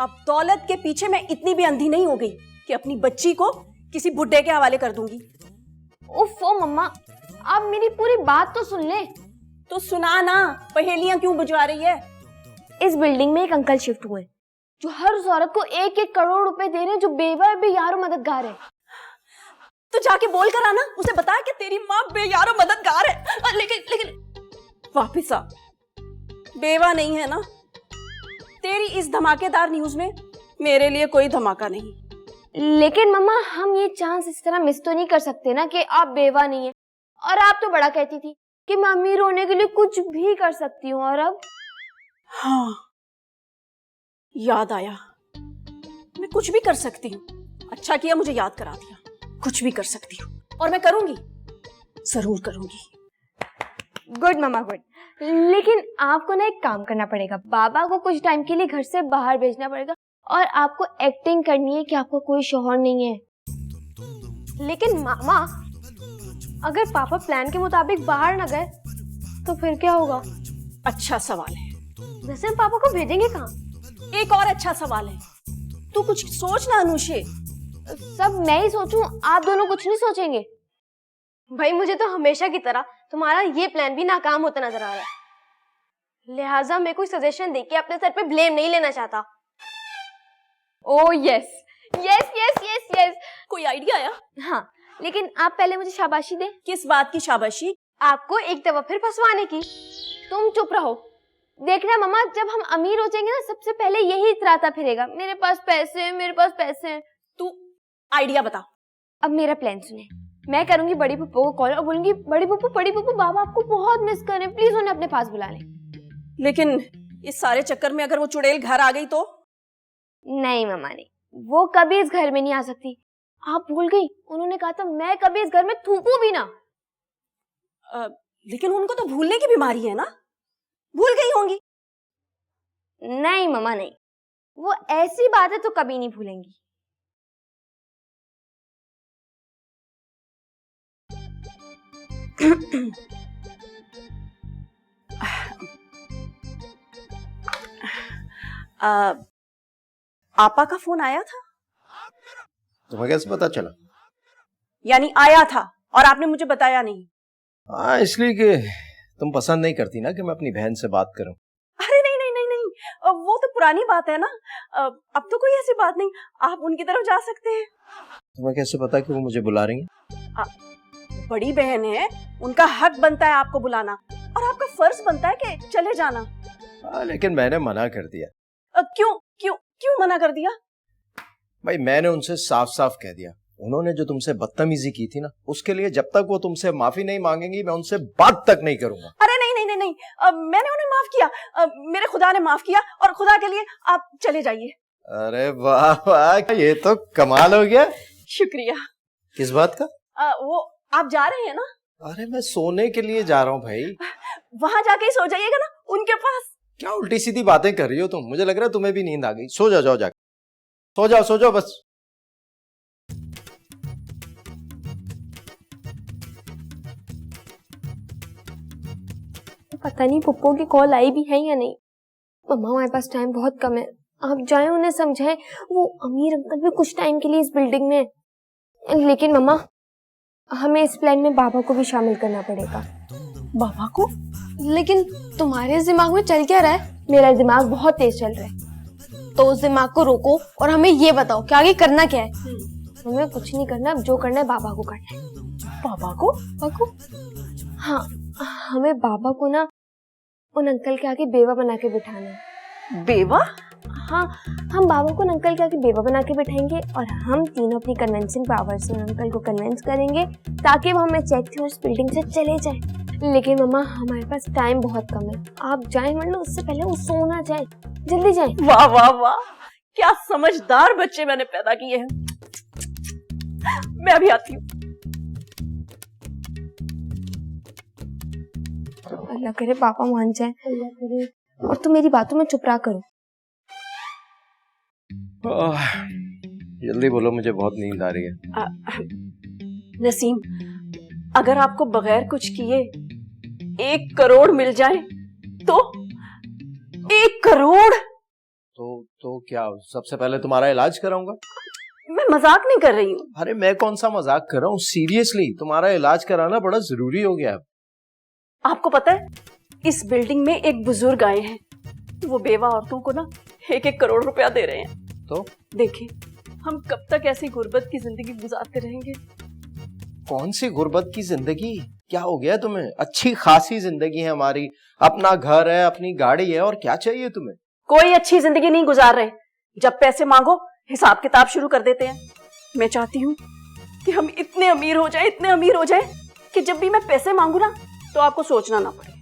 अब दौलत के पीछे मैं इतनी भी अंधी नहीं हो गई कि अपनी बच्ची को किसी बुड्ढे के हवाले कर दूंगी। उफ़ मम्मा, आप मेरी पूरी बात तो सुन ले। तो सुना ना, पहेलियां क्यों बुझवा रही है? इस बिल्डिंग में एक अंकल शिफ्ट हुए जो हर उस औरत को 1-1 करोड़ रुपए दे रहे हैं जो बेवा बेयारो मददगार है। तो जाके बोल कर आना, उसे बता कि तेरी माँ बेयारो मददगार है। लेकिन वापिस आ, बेवा नहीं है ना? तेरी इस धमाकेदार न्यूज में मेरे लिए कोई धमाका नहीं। लेकिन मम्मा, हम ये चांस इस तरह मिस तो नहीं कर सकते ना कि आप बेवा नहीं है। और आप तो बड़ा कहती थी कि मैं अमीर होने के लिए कुछ भी कर सकती हूँ, और अब? हाँ, याद आया, मैं कुछ भी कर सकती हूँ। अच्छा किया मुझे याद करा दिया। कुछ भी कर सकती हूँ और मैं करूंगी, जरूर करूंगी। गुड मम्मा, गुड। लेकिन आपको ना एक काम करना पड़ेगा। बाबा को कुछ टाइम के लिए घर से बाहर भेजना पड़ेगा और आपको एक्टिंग करनी है कि आपको कोई शौहर नहीं है। लेकिन मामा, अगर पापा प्लान के मुताबिक बाहर न गए तो फिर क्या होगा? अच्छा सवाल है। वैसे हम पापा को भेजेंगे कहाँ? एक और अच्छा सवाल है, तू कुछ सोच ना अनुषे। सब मैं ही सोचूं, आप दोनों कुछ नहीं सोचेंगे? भाई मुझे तो हमेशा की तरह तुम्हारा ये प्लान भी नाकाम होता नजर आ रहा है, लिहाजा मैं कोई सजेशन देके अपने सर पे ब्लेम नहीं लेना चाहता। Oh yes yes yes yes yes, कोई आइडिया आया? हाँ, लेकिन आप पहले मुझे शाबाशी दें। किस बात की शाबाशी? आपको एक दफा फिर फंसवाने की। तुम चुप रहो। देखना मम्मा, जब हम अमीर हो जाएंगे ना, सबसे पहले यही इतराता फिरेगा, मेरे पास पैसे हैं, मेरे पास पैसे हैं। तू आइडिया बता। अब मेरा प्लान सुने। मैं करूंगी बड़ी पप्पू को कॉल और बोलूंगी, बड़ी पप्पू बाबा आपको बहुत मिस कर रहे हैं, प्लीज उन्हें अपने पास बुला लें। लेकिन इस सारे चक्कर में अगर वो चुड़ैल घर आ गई तो? नहीं मम्मा नहीं, वो कभी इस घर में नहीं आ सकती। आप भूल गई, उन्होंने कहा था मैं कभी इस घर में थूकूं भी ना। लेकिन उनको तो भूलने की बीमारी है ना, भूल गई होंगी। नहीं मम्मा नहीं, वो ऐसी बातें तो कभी नहीं भूलेंगी। आपा का फोन आया था? तुम्हें कैसे पता चला? यानी आया था और आपने मुझे बताया नहीं? हाँ, इसलिए कि तुम पसंद नहीं करती ना कि मैं अपनी बहन से बात करूं। अरे नहीं नहीं नहीं नहीं, वो तो पुरानी बात है ना, अब तो कोई ऐसी बात नहीं, आप उनकी तरफ जा सकते हैं। तुम्हें कैसे पता कि वो मुझे बुला रही हैं? बड़ी बहन है, उनका हक बनता है आपको बुलाना और आपका फर्ज बनता है कि चले जाना। लेकिन मैंने मना कर दिया। क्यों क्यों क्यों मना कर दिया? भाई मैंने उनसे साफ साफ कह दिया, उन्होंने जो तुमसे बदतमीजी की थी ना, उसके लिए जब तक वो तुमसे माफी नहीं मांगेंगी मैं उनसे बात तक नहीं करूंगा। अरे नहीं नहीं नहीं नहीं, मैंने उन्हें माफ किया, मेरे खुदा ने माफ किया और खुदा के लिए आप चले जाइए। अरे वाह वाह, ये तो कमाल हो गया। शुक्रिया। किस बात का? वो आप जा रहे हैं ना? अरे मैं सोने के लिए जा रहा हूँ भाई। वहां जाके ही सो जाइएगा ना उनके पास। क्या उल्टी सीधी बातें कर रही हो तुम? मुझे लग रहा है तुम्हें भी नींद आ गई। सो जाओ, जाओ जाके सो जाओ बस। पता नहीं पप्पू की कॉल आई भी है या नहीं। मम्मा हमारे पास टाइम बहुत कम है, आप जाएं उन्हें समझाएं। वो अमीर अंकल भी कुछ टाइम के लिए इस बिल्डिंग में है। लेकिन मम्मा हमें इस प्लान में बाबा को भी शामिल करना पड़ेगा। बाबा को? लेकिन तुम्हारे दिमाग में चल क्या रहा है? मेरा दिमाग बहुत तेज चल रहा है। तो उस दिमाग को रोको और हमें ये बताओ कि आगे करना क्या है। हमें कुछ नहीं करना, जो करना है बाबा को करना है। बाबा को? हाँ, हमें बाबा को ना उन अंकल के आगे बेवा बना के बिठाना है। बेवा? हाँ, हम बाबा को उन अंकल के आगे बेवा बना के बिठाएंगे और हम तीनों अपनी कन्विंसिंग पावर से उन अंकल को कन्विंस करेंगे ताकि वो हमें चेक थ्रू इस बिल्डिंग से चले जाए। लेकिन मम्मा हमारे पास टाइम बहुत कम है, आप जाएं वरना उससे पहले वो सो ना जाए। जल्दी जाएं। वाह वाह वाह, क्या समझदार बच्चे मैंने पैदा किए हैं। मैं अभी आती हूँ। अल्लाह करे पापा मान जाए, अल्लाह करे। और तुम मेरी बातों में चुप रहा करो। जल्दी बोलो, मुझे बहुत नींद आ रही है। नसीम, अगर आपको बगैर कुछ किए 1 करोड़ मिल जाए तो 1 करोड़। तो क्या सबसे पहले तुम्हारा इलाज कराऊंगा? मैं मजाक नहीं कर रही हूँ। अरे मैं कौन सा मजाक कर रहा हूँ, सीरियसली तुम्हारा इलाज कराना बड़ा जरूरी हो गया है। आपको पता है इस बिल्डिंग में एक बुजुर्ग आए हैं, वो बेवा औरतों को ना 1-1 करोड़ रुपया दे रहे हैं। तो देखिए हम कब तक ऐसी गुर्बत की जिंदगी गुजारते रहेंगे। कौन सी गुर्बत की जिंदगी? क्या हो गया तुम्हें? अच्छी खासी जिंदगी है हमारी, अपना घर है, अपनी गाड़ी है, और क्या चाहिए तुम्हें? कोई अच्छी जिंदगी नहीं गुजार रहे। जब पैसे मांगो हिसाब किताब शुरू कर देते हैं। मैं चाहती हूँ कि हम इतने अमीर हो जाए कि जब भी मैं पैसे मांगू ना तो आपको सोचना ना पड़े।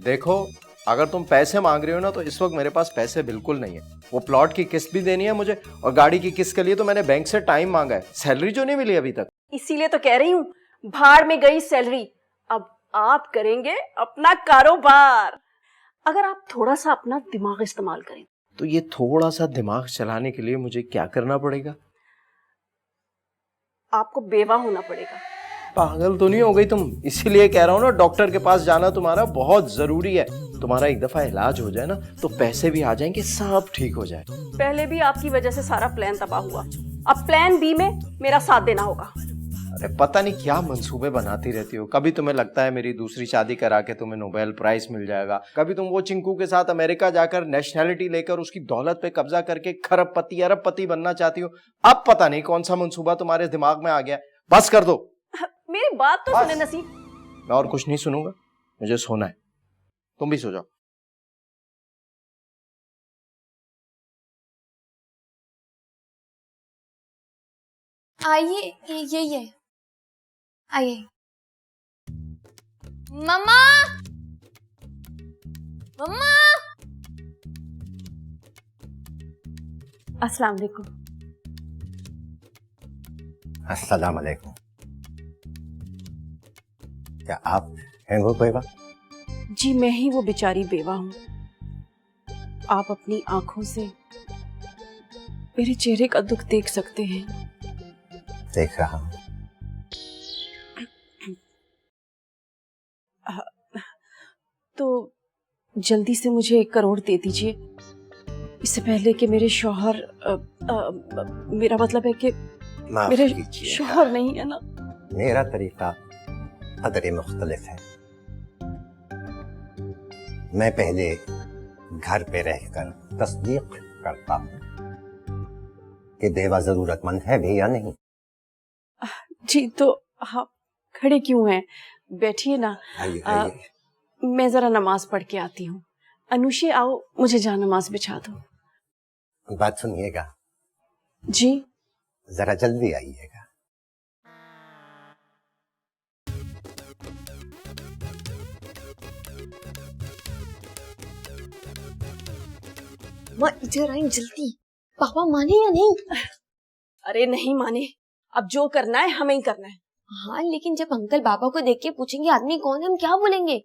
देखो, अगर तुम पैसे मांग रहे हो ना तो इस वक्त मेरे पास पैसे बिल्कुल नहीं है। वो प्लॉट की किस्त भी देनी है मुझे, और गाड़ी की किस्त के लिए तो मैंने बैंक से टाइम मांगा है, सैलरी जो नहीं मिली अभी तक। इसीलिए तो कह रही हूँ, भाड़ में गई सैलरी। अब आप करेंगे अपना कारोबार। अगर आप थोड़ा सा अपना दिमाग इस्तेमाल करें। तो ये थोड़ा सा दिमाग चलाने के लिए मुझे क्या करना पड़ेगा? आपको बेवा होना पड़ेगा। पागल तो नहीं हो गई तुम? इसीलिए कह रहा हूँ ना, डॉक्टर के पास जाना तुम्हारा बहुत जरूरी है। तुम्हारा एक दफा इलाज हो जाए ना तो पैसे भी आ जाएंगे, सब ठीक हो जाए। पहले भी आपकी वजह से सारा प्लान तबाह हुआ, अब प्लान बी में मेरा साथ देना होगा। अरे पता नहीं क्या मंसूबे बनाती रहती हो। कभी तुम्हें लगता है मेरी दूसरी शादी करा के तुम्हें नोबेल प्राइज मिल जाएगा, कभी तुम वो चिंकू के साथ अमेरिका जाकर नेशनैलिटी लेकर उसकी दौलत पे कब्जा करके खरबपति अरबपति बनना चाहती हो। अब पता नहीं कौन सा मंसूबा तुम्हारे दिमाग में आ गया। बस कर दो। मेरी बात तो सुने नसीब। मैं और कुछ नहीं सुनूंगा, मुझे सोना है। तुम भी सो जाओ। आइए, ये आइए। मम्मा, मम्मा। अस्सलाम वालेकुम। अस्सलाम वालेकुम। क्या आप हैं वो बेवा? जी मैं ही वो बेचारी बेवा हूँ। आप अपनी आंखों से मेरे चेहरे का दुख देख सकते हैं। देख रहा हूँ। तो जल्दी से मुझे 1 करोड़ दे दीजिए, इससे पहले कि मेरे शौहर मेरा मतलब है कि माफ मेरे कीजिएगा, शौहर नहीं है ना। मेरा तरीका कदरे मुख्तलिफ है। मैं पहले घर पे रहकर तस्दीक करता हूँ कि बेवा जरूरतमंद है भी या नहीं। जी तो आप खड़े क्यों हैं? बैठिए ना। आइए आइए। मैं जरा नमाज पढ़ के आती हूँ। अनुषे आओ, मुझे जा नमाज बिछा दो। बात सुनिएगा, जी जरा जल्दी आइएगा। माँ इधर आई जल्दी। पापा माने या नहीं? अरे नहीं माने, अब जो करना है हमें ही करना है। हाँ लेकिन जब अंकल बाबा को देख के पूछेंगे आदमी कौन है, हम क्या बोलेंगे?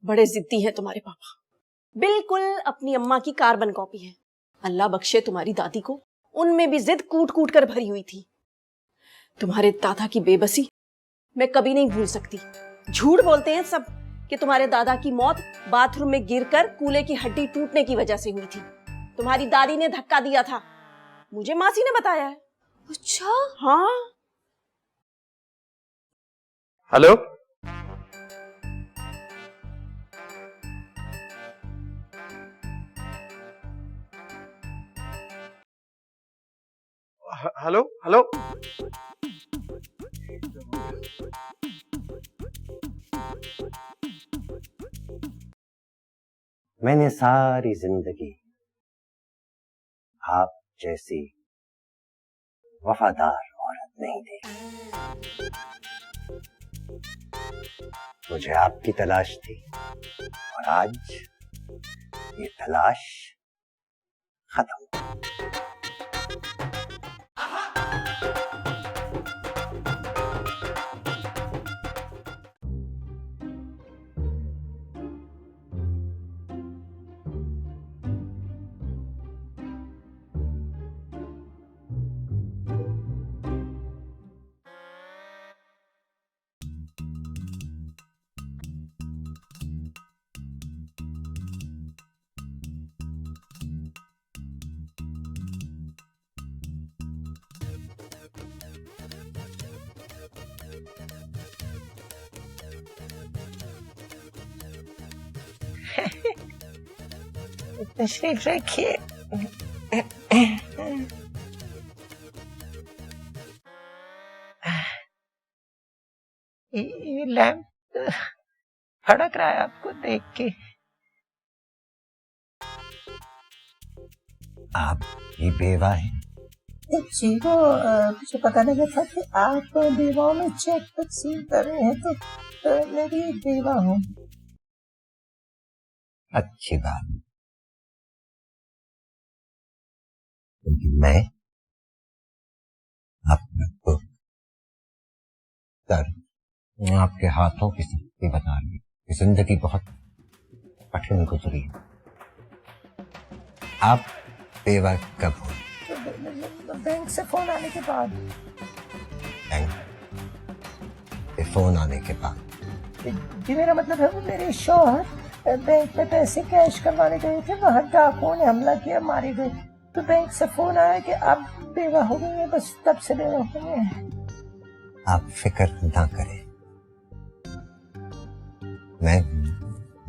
बड़े जिद्दी हैं तुम्हारे पापा, बिल्कुल अपनी अम्मा की कार्बन कॉपी है। अल्लाह बख्शे तुम्हारी दादी को, उनमें भी जिद कूट कूट कर भरी हुई थी। तुम्हारे दादा की बेबसी मैं कभी नहीं भूल सकती। झूठ बोलते हैं सब कि तुम्हारे दादा की मौत बाथरूम में गिरकर कूल्हे की हड्डी टूटने की वजह से हुई थी। तुम्हारी दादी ने धक्का दिया था, मुझे मासी ने बताया है। अच्छा? हाँ। Hello, hello hello. मैंने सारी जिंदगी आप जैसी वफादार औरत नहीं देखी। मुझे आपकी तलाश थी और आज ये तलाश खत्म। तशरीफ रखिए। ये लैंप फड़क रहा है आपको देख के। आप ये बेवा हैं? जी वो मुझे पता नहीं था कि आप बेवाओं में चेक तकसीम कर रहे हैं, तो मेरी बेवा हूँ। अच्छी बात, क्योंकि मैं आपको दर्द आपके हाथों की शक्ति बता रही। जिंदगी बहुत कठिन गुजरी है। आप बेवा कब हो? बैंक से फोन आने के बाद। बैंक से फोन आने के बाद? जी मेरा मतलब है वो मेरे शौहर बैंक में पैसे कैश करवाने गए थे, वहाँ डाकुओं ने हमला किया, मारे गए। तो बैंक से फोन आया कि आप बेवा हो गई हैं, बस तब से बेवा हो गई हैं। आप फिक्र ना करें, मैं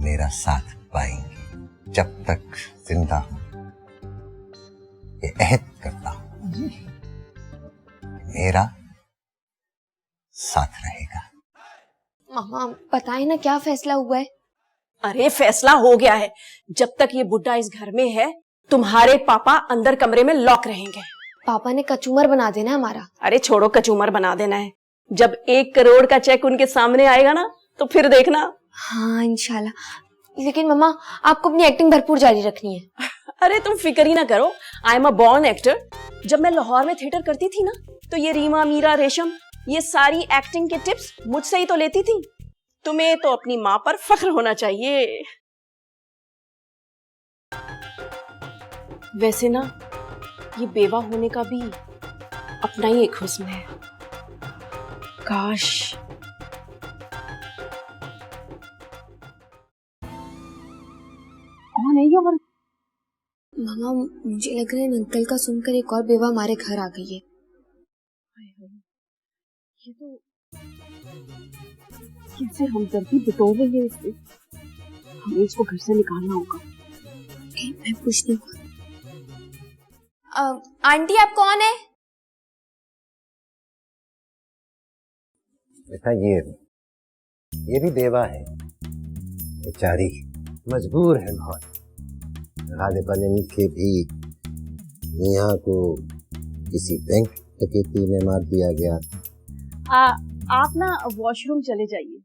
मेरा साथ पाएंगे जब तक जिंदा हूं। ये अहद करता हूं मेरा साथ रहेगा। मामा बताए ना क्या फैसला हुआ है? अरे फैसला हो गया है, जब तक ये बुड्ढा इस घर में है तुम्हारे पापा अंदर कमरे में लॉक रहेंगे। पापा ने कचूमर बना देना हमारा। अरे छोड़ो कचूमर बना देना है, जब 1 करोड़ का चेक उनके सामने आएगा ना तो फिर देखना। हाँ इंशाल्लाह। लेकिन मम्मा आपको अपनी एक्टिंग भरपूर जारी रखनी है। अरे तुम फिक्र ही ना करो, I am a born actor. जब मैं लाहौर में थिएटर करती थी ना तो ये रीमा, मीरा, रेशम ये सारी एक्टिंग के टिप्स मुझसे ही तो लेती थी। तुम्हें तो अपनी माँ पर फख्र होना चाहिए। वैसे ना ये बेवा होने का भी अपना ही एक हुस्न है। काश कौन है ये औरत? मामा मुझे लग रहा है अंकल का सुनकर एक और बेवा हमारे घर आ गई है। ये तो कैसे हमदर्दी बटोर रही है इससे। हमें इसको घर से निकालना होगा। मैं पूछती हूँ। आंटी आप कौन है? बेटा ये भी बेवा है, बेचारी मजबूर है बहुत। गालिबन इनके भी मियाँ को किसी बैंक डकैती में मार दिया गया था। आप ना वॉशरूम चले जाइए।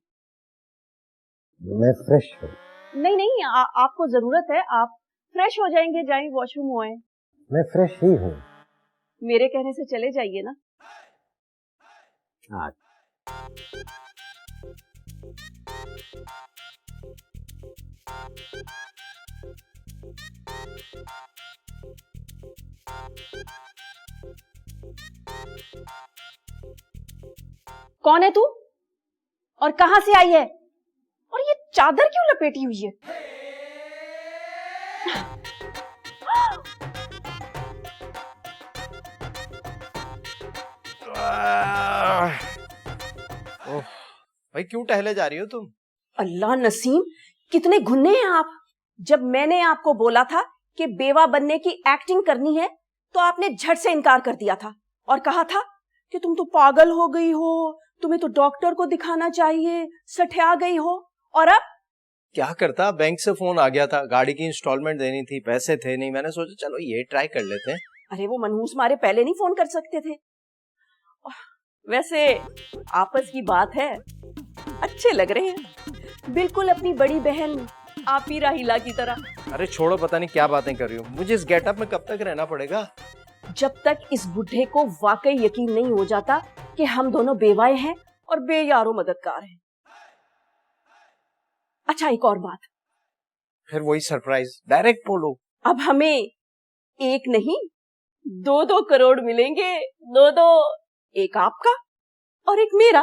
मैं फ्रेश हूँ। नहीं नहीं आपको जरूरत है, आप फ्रेश हो जाएंगे, जाएं वॉशरूम हुए। मैं फ्रेश ही हूँ। मेरे कहने से चले जाइए ना। आज कौन है तू और कहां से आई है और ये चादर क्यों लपेटी हुई है? ओह, भाई क्यों टहले जा रही हो तुम? अल्लाह नसीम, कितने घुन्ने हैं आप। जब मैंने आपको बोला था कि बेवा बनने की एक्टिंग करनी है तो आपने झट से इनकार कर दिया था और कहा था कि तुम तो पागल हो गई हो, तुम्हें तो डॉक्टर को दिखाना चाहिए, सठिया गई हो। और अब क्या करता, बैंक से फोन आ गया था, गाड़ी की इंस्टॉलमेंट देनी थी, पैसे थे नहीं, मैंने सोचा चलो ये ट्राई कर लेते हैं। अरे वो मनहूस मारे पहले नहीं फोन कर सकते थे। वैसे आपस की बात है, अच्छे लग रहे हैं, बिल्कुल अपनी बड़ी बहन आप ही राहिला की तरह। अरे छोड़ो, पता नहीं क्या बातें कर रही हो, मुझे इस गेटअप में कब तक रहना पड़ेगा? जब तक इस बुढ़े को वाकई यकीन नहीं हो जाता कि हम दोनों बेवाए हैं और बेयारो मददगार हैं। अच्छा एक और बात, फिर वही सरप्राइज, डायरेक्ट बोलो। अब हमें एक नहीं 2-2 करोड़ मिलेंगे, 2-2, एक आपका और एक मेरा।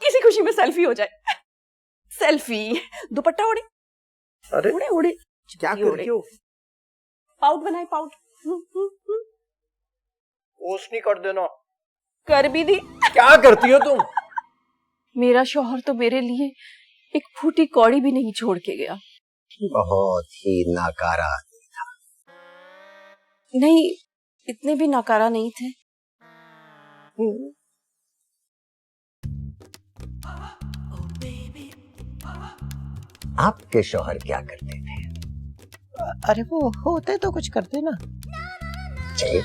किसी खुशी में सेल्फी हो जाए। सेल्फी, दुपट्टा ओढ़े, अरे ओढ़े ओढ़े, क्या कर रही हो? पाउट बनाए, पाउट। पोस्ट नहीं कर देना। कर भी दी। क्या करती हो तुम? मेरा शौहर तो मेरे लिए एक फूटी कौड़ी भी नहीं छोड़ के गया। बहुत ही नाकारा आदमी था। नहीं, इतने भी नाकारा नहीं थे। आपके शौहर क्या करते थे? अरे वो होते तो कुछ करते ना। जी?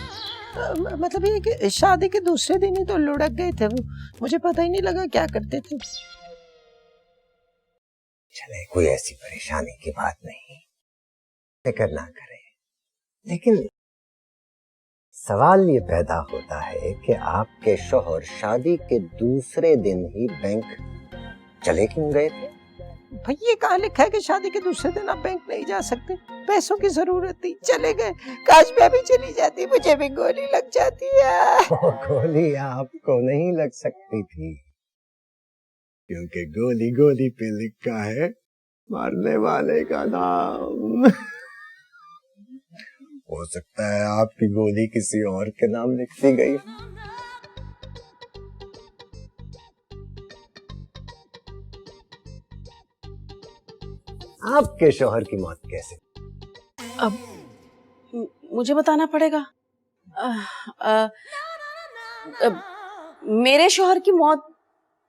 मतलब ये कि शादी के दूसरे दिन ही तो लुढ़क गए थे वो, मुझे पता ही नहीं लगा क्या करते थे। चले, कोई ऐसी परेशानी की बात नहीं, फिक्र ना करें। लेकिन सवाल ये पैदा होता है कि आपके शौहर शादी के दूसरे दिन ही बैंक चले क्यों गए थे? भाई ये कहाँ लिखा है कि शादी के दूसरे दिन आप बैंक नहीं जा सकते? पैसों की जरूरत थी, चले गए। काश मैं भी चली जाती, मुझे भी गोली लग जाती है। वो गोली आपको नहीं लग सकती थी, क्योंकि गोली गोली पे लिखा है मारने वाले का नाम। हो सकता है आपकी गोली किसी और के नाम लिख दी गई। आपके शौहर की मौत कैसे? अब मुझे बताना पड़ेगा। मेरे शौहर की मौत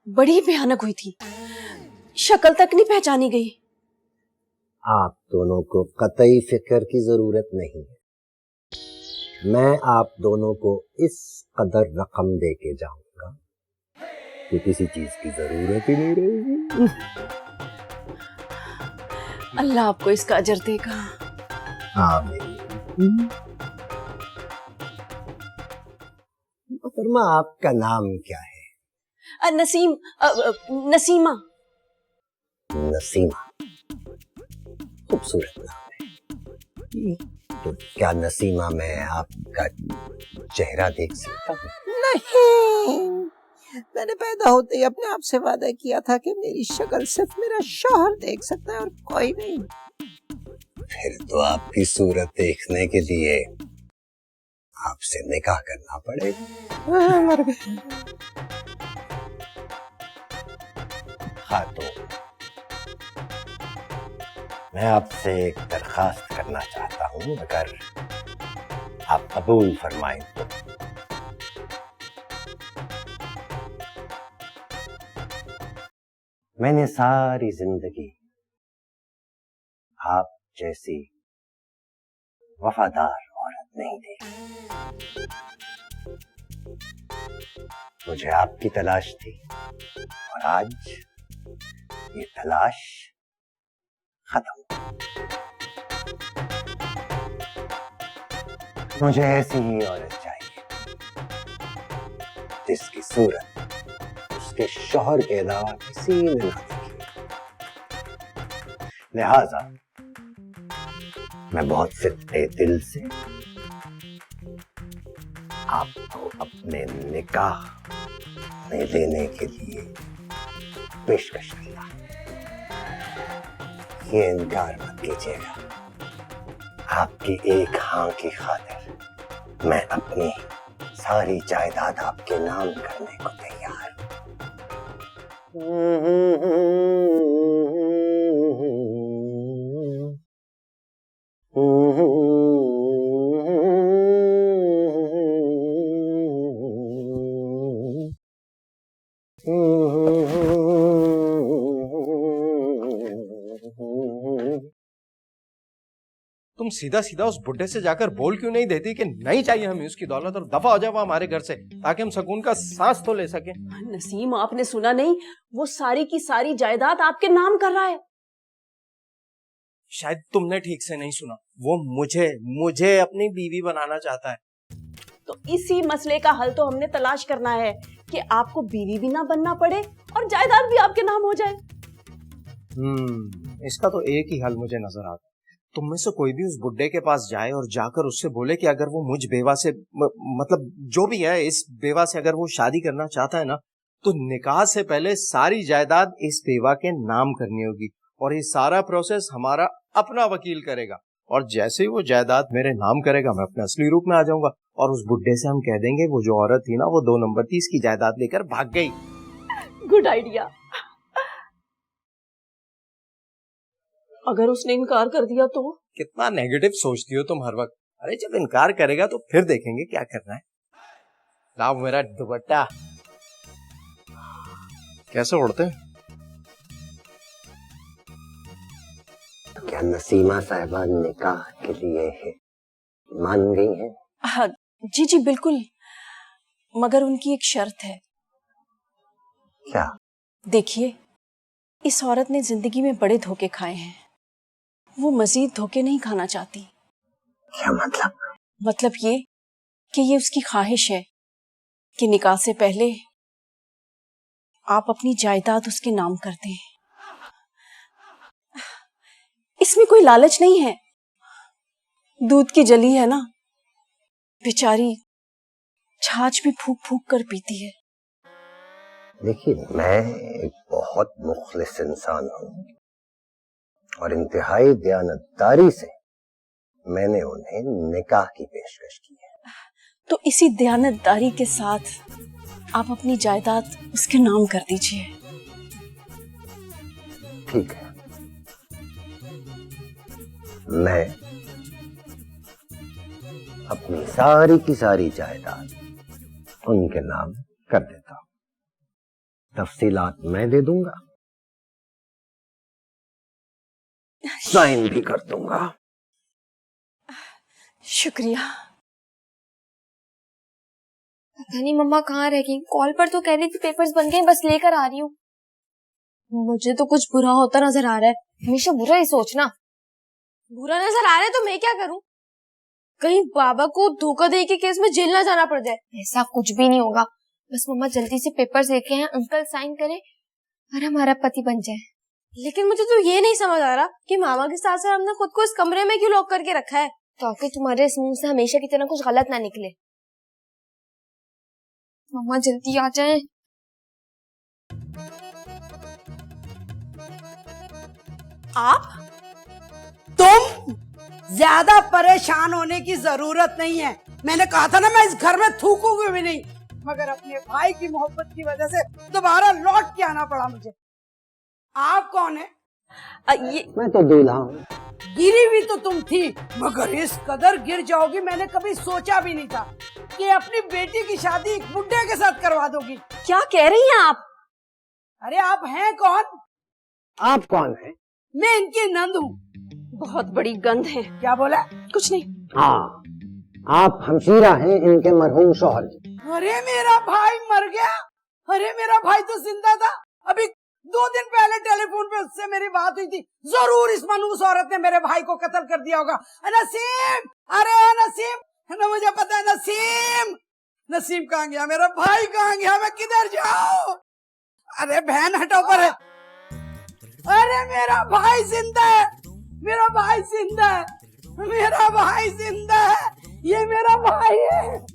बड़ी भयानक हुई थी, शक्ल तक नहीं पहचानी गई। आप दोनों को कतई फिक्र की जरूरत नहीं है। मैं आप दोनों को इस कदर रकम दे के जाऊंगा कि किसी चीज की जरूरत ही नहीं रहेगी। अल्लाह आपको इसका अजर देगा। आमीन। मोहतरमा, आपका नाम क्या है? नसीम, नसीमा। नसीमा, खूबसूरत नाम है। तो क्या नसीमा मैं आपका चेहरा देख सकता हूँ? नहीं, मैंने पैदा होते ही अपने आप से वादा किया था कि मेरी शक्ल सिर्फ मेरा शौहर देख सकता है और कोई नहीं। फिर तो आपकी सूरत देखने के लिए आपसे निकाह करना पड़ेगा। मर गए। खातून, मैं आपसे एक दरखास्त करना चाहता हूँ, अगर आप कबूल फरमाएं तो। मैंने सारी जिंदगी आप जैसी वफादार औरत नहीं देखी। मुझे आपकी तलाश थी और आज ये तलाश खत्म। मुझे ऐसी ही औरत चाहिए जिसकी सूरत उसके शौहर के अलावा किसी ने ना देखी। लिहाजा मैं बहुत सिद्ध दिल से आपको अपने निकाह में लेने के लिए पेशकश किया। ये इनकार मत कीजिएगा। आपकी एक हाँ की खातिर मैं अपनी सारी जायदाद आपके नाम करने को तैयार तुम सीधा सीधा उस बुड्ढे से जाकर बोल क्यों नहीं देती कि नहीं चाहिए हमें उसकी दौलत और दफा हो जाए वो हमारे घर से, ताकि हम सुकून का सांस तो ले सकें। नसीम, आपने सुना नहीं? वो सारी की सारी जायदाद आपके नाम कर रहा है। शायद तुमने ठीक से नहीं सुना। वो मुझे अपनी बीवी बनाना चाहता है। तो इसी मसले का हल तो हमने तलाश करना है कि आपको बीवी भी ना बनना पड़े और जायदाद भी आपके नाम हो जाए। इसका तो एक ही हल मुझे नजर आता है। तुम में से कोई भी उस बुड्ढे के पास जाए और जाकर उससे बोले कि अगर वो मुझ बेवा से मतलब जो भी है इस बेवा से अगर वो शादी करना चाहता है ना, तो निकाह से पहले सारी जायदाद इस बेवा के नाम करनी होगी और ये सारा प्रोसेस हमारा अपना वकील करेगा। और जैसे ही वो जायदाद मेरे नाम करेगा मैं अपने असली रूप में आ जाऊंगा और उस बुड्ढे से हम कह देंगे वो जो औरत थी ना वो 2 नंबर थी, इसकी जायदाद लेकर भाग गई। Good idea. अगर उसने इनकार कर दिया तो? कितना नेगेटिव सोचती हो तुम हर वक्त। अरे जब इनकार करेगा तो फिर देखेंगे क्या करना है। लाओ मेरा दुपट्टा। कैसे उड़ते हैं? क्या नसीमा साहिबा निकाह के लिए है मान गई हैं? हाँ जी जी बिल्कुल, मगर उनकी एक शर्त है। क्या? देखिए, इस औरत ने जिंदगी में बड़े धोखे खाए हैं, वो मजीद धोखे नहीं खाना चाहती। क्या मतलब? मतलब ये उसकी ख्वाहिश है कि निकाह से पहले आप अपनी जायदाद उसके नाम कर दें। इसमें कोई लालच नहीं है, दूध की जली है ना, बेचारी छाछ भी फूक फूक कर पीती है। देखिए, मैं एक बहुत मुखलिस इंसान हूँ और इंतहाई दयानतदारी से मैंने उन्हें निकाह की पेशकश की है। तो इसी दयानतदारी के साथ आप अपनी जायदाद उसके नाम कर दीजिए। ठीक है, मैं अपनी सारी की सारी जायदाद उनके नाम कर देता हूं। तफसीलात मैं दे दूंगा, साइन भी कर दूंगा। शुक्रिया। पता नहीं मम्मा कहाँ रह गई। कॉल पर तो कह रही थी पेपर्स बन गए, बस लेकर आ रही हूँ। मुझे तो कुछ बुरा होता नजर आ रहा है। हमेशा बुरा ही सोचना। बुरा नजर आ रहा है तो मैं क्या करूं? कहीं बाबा को धोखा दे के केस में जेल ना जाना पड़ जाए। ऐसा कुछ भी नहीं होगा। बस मम्मा जल्दी से पेपर्स लेके आए, अंकल साइन करें और हमारा पति बन जाए। लेकिन मुझे तो ये नहीं समझ आ रहा कि मामा के साथ साथ हमने खुद को इस कमरे में क्यों लॉक करके रखा है, ताकि तुम्हारे इस मुंह से हमेशा की तरह कुछ गलत ना निकले। मम्मा जल्दी आ जाए। आप? तुम? ज्यादा परेशान होने की जरूरत नहीं है। मैंने कहा था ना मैं इस घर में थूकूंगी भी नहीं, मगर अपने भाई की मोहब्बत की वजह से दोबारा लौट के आना पड़ा मुझे। आप कौन है? मैं तो दूल्हा हूँ। गिरी भी तो तुम थी, मगर इस कदर गिर जाओगी मैंने कभी सोचा भी नहीं था कि अपनी बेटी की शादी एक बुड्ढे के साथ करवा दोगी। क्या कह रही हैं आप? अरे आप हैं कौन? आप कौन है? मैं इनकी नंद हूँ। बहुत बड़ी गंध है। क्या बोला? कुछ नहीं। हाँ, आप हमशीरा हैं इनके मरहूम शौहर की। अरे मेरा भाई मर गया? अरे मेरा भाई तो जिंदा था। अभी 2 दिन पहले टेलीफोन पे उससे मेरी बात हुई थी। जरूर इस मनूस औरत ने मेरे भाई को कत्ल कर दिया होगा। नसीम, अरे नसीम, है ना, मुझे पता है। नसीम, नसीम कहाँ गया? मेरा भाई कहाँ गया? मैं किधर जाऊं? अरे बहन हटो पर है। अरे मेरा भाई जिंदा है, मेरा भाई जिंदा है, मेरा भाई जिंदा है, ये मेरा भाई है।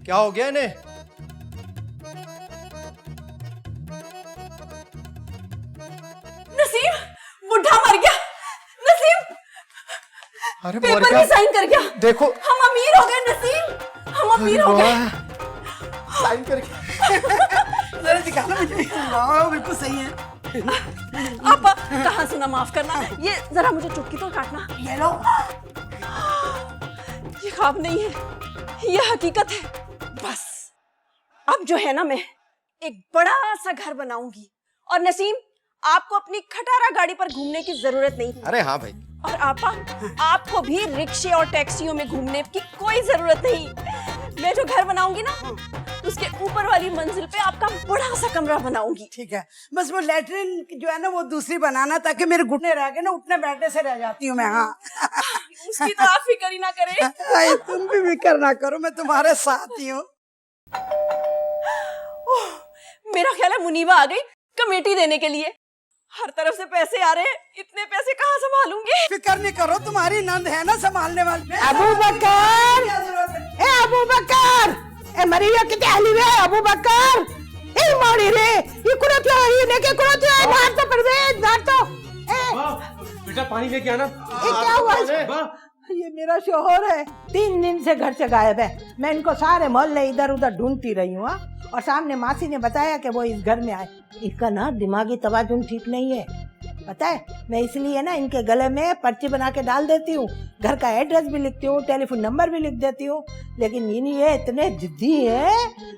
क्या हो गया इन्हें? नसीम, बुढ़ा मर गया। नसीम अरे पेपर में साइन कर गया। देखो, हम अमीर हो गए नसीम, हम अमीर हो गए। साइन करके जरा दिखाना मुझे। हाँ, बिल्कुल सही है। आपा कहाँ सुना, माफ करना, ये जरा मुझे चुटकी तो काटना। ये लो। ये ख्वाब नहीं है, ये हकीकत है। बस अब जो है ना, मैं एक बड़ा सा घर बनाऊंगी और नसीम आपको अपनी खटारा गाड़ी पर घूमने की जरूरत नहीं। अरे हाँ भाई। और आपा आपको भी रिक्शे और टैक्सियों में घूमने की कोई जरूरत नहीं। मैं जो घर बनाऊंगी ना, उसके ऊपर वाली मंजिल पे आपका बड़ा सा कमरा बनाऊंगी। ठीक है, बस वो लेटरिन जो है ना वो दूसरी बनाना, ताकि मेरे घुटने रह गए ना, उठने बैठने से रह जाती हूँ मैं। हाँ उसकी तो आप फिक्र ही ना करें। तुम भी फिक्र ना करो, मैं तुम्हारे साथ ही हूँ। मेरा ख्याल है मुनीबा आ गई कमेटी देने के लिए। हर तरफ से पैसे आ रहे हैं, इतने पैसे कहाँ संभालूंगी? फिक्र नहीं करो, तुम्हारी नंद है ना संभालने वाली। अबू बकर, ए अबू बकर, ए मरिया किते हली रे अबू बकर, ए मोड़ी रे, ये कुड़ा क्या है? ये लेके कुड़ा क्या है? बाहर तो परवेज, बाहर तो। ए बेटा पानी लेके आना। ये क्या हुआ? ये मेरा शोहर है, 3 दिन से घर से गायब है। मैं इनको सारे मोहल्ले इधर उधर ढूंढती रही हूँ। और सामने मासी ने बताया कि वो इस घर में आए। इनका ना दिमागी तवाजुन ठीक नहीं है, पता है। मैं इसलिए ना इनके गले में पर्ची बना के डाल देती हूँ, घर का एड्रेस भी लिखती हूँ, टेलीफोन नंबर भी लिख देती हूँ। लेकिन ये इतने जिद्दी है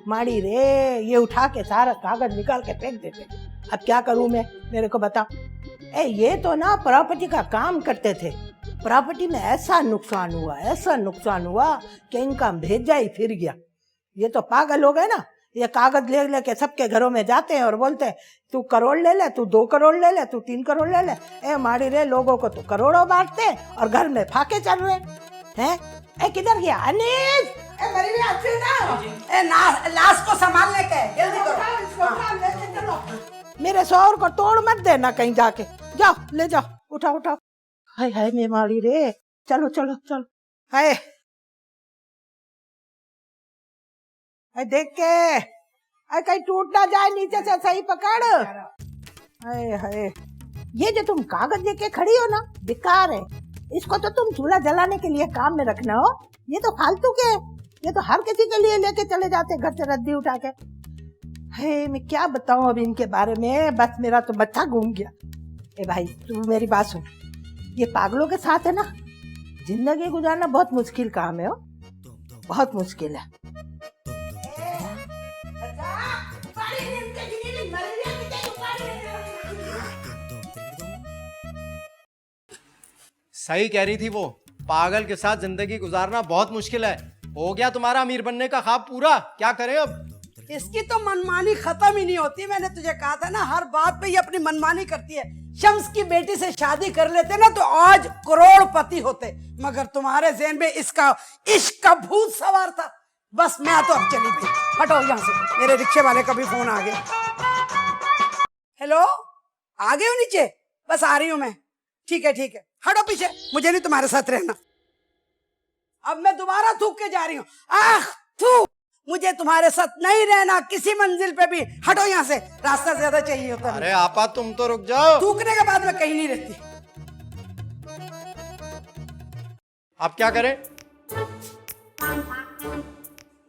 माड़ी रे, ये उठा के सारा कागज निकाल के फेंक देते। अब क्या करूँ मैं, मेरे को बता। ये तो ना प्रॉपर्टी का काम करते थे। प्रॉपर्टी में ऐसा नुकसान हुआ कि इनका भेजा ही फिर गया। ये तो पागल हो गए ना। ये कागज ले लेके सबके घरों में जाते हैं और बोलते हैं तू करोड़ ले ले, तू 2 करोड़ ले ले, तू 3 करोड़ ले ले। ए माड़ी रे, लोगों को तो करोड़ों बांटते और घर में फाके चल रहे हैं। ए किधर गया अनीस? ए मेरी भी अच्छी ना। ए लाश को संभालने के जल्दी करो। मेरे शौहर को तोड़ मत देना कहीं जाके। जाओ ले जाओ, उठाओ उठाओ। हाय हाय मैं माड़ी रे, चलो चलो चलो। हाय देख के, कहीं टूट ना जाए, नीचे से सही पकड़। हाय हाय, ये जो तुम कागज लेके खड़ी हो ना, बेकार है। इसको तो तुम चूल्हा जलाने के लिए काम में रखना हो। ये तो फालतू के, ये तो हर किसी के लिए लेके चले जाते घर से रद्दी उठा के। हे मैं क्या बताऊं अब इनके बारे में, बस मेरा तो बच्चा घूम गया। ए भाई तू मेरी बात सुन, ये पागलों के साथ है ना, जिंदगी गुजारना बहुत मुश्किल काम है। हो बहुत मुश्किल है। सही कह रही थी वो, पागल के साथ जिंदगी गुजारना बहुत मुश्किल है। हो गया तुम्हारा अमीर बनने का ख्वाब पूरा, क्या करें अब? इसकी तो मनमानी खत्म ही नहीं होती। मैंने तुझे कहा था ना, हर बात पे ये अपनी मनमानी करती है। शम्स की बेटी से शादी कर लेते ना तो आज करोड़पति होते, मगर तुम्हारे ज़हन में इसका इश्क का भूत सवार था। बस मैं तो अब चली गई। हटो यहाँ से, मेरे रिक्शे वाले का भी फोन आ गया। हेलो, आ गए हो नीचे? बस आ रही हूँ मैं। ठीक है ठीक है, हटो पीछे, मुझे नहीं तुम्हारे साथ रहना। अब मैं दोबारा थूक के जा रही हूँ। आह थू, मुझे तुम्हारे साथ नहीं रहना किसी मंजिल पे भी। हटो यहाँ से, रास्ता ज्यादा चाहिए होता है। अरे आपा तुम तो रुक जाओ। थूकने के बाद मैं कहीं नहीं रहती। अब क्या करें?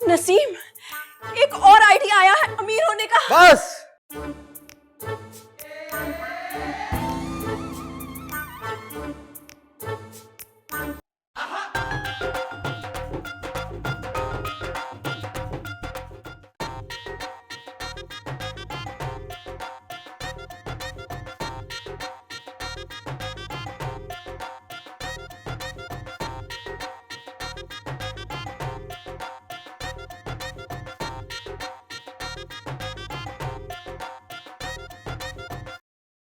नसीम, एक और आइडिया आया है अमीर होने का। बस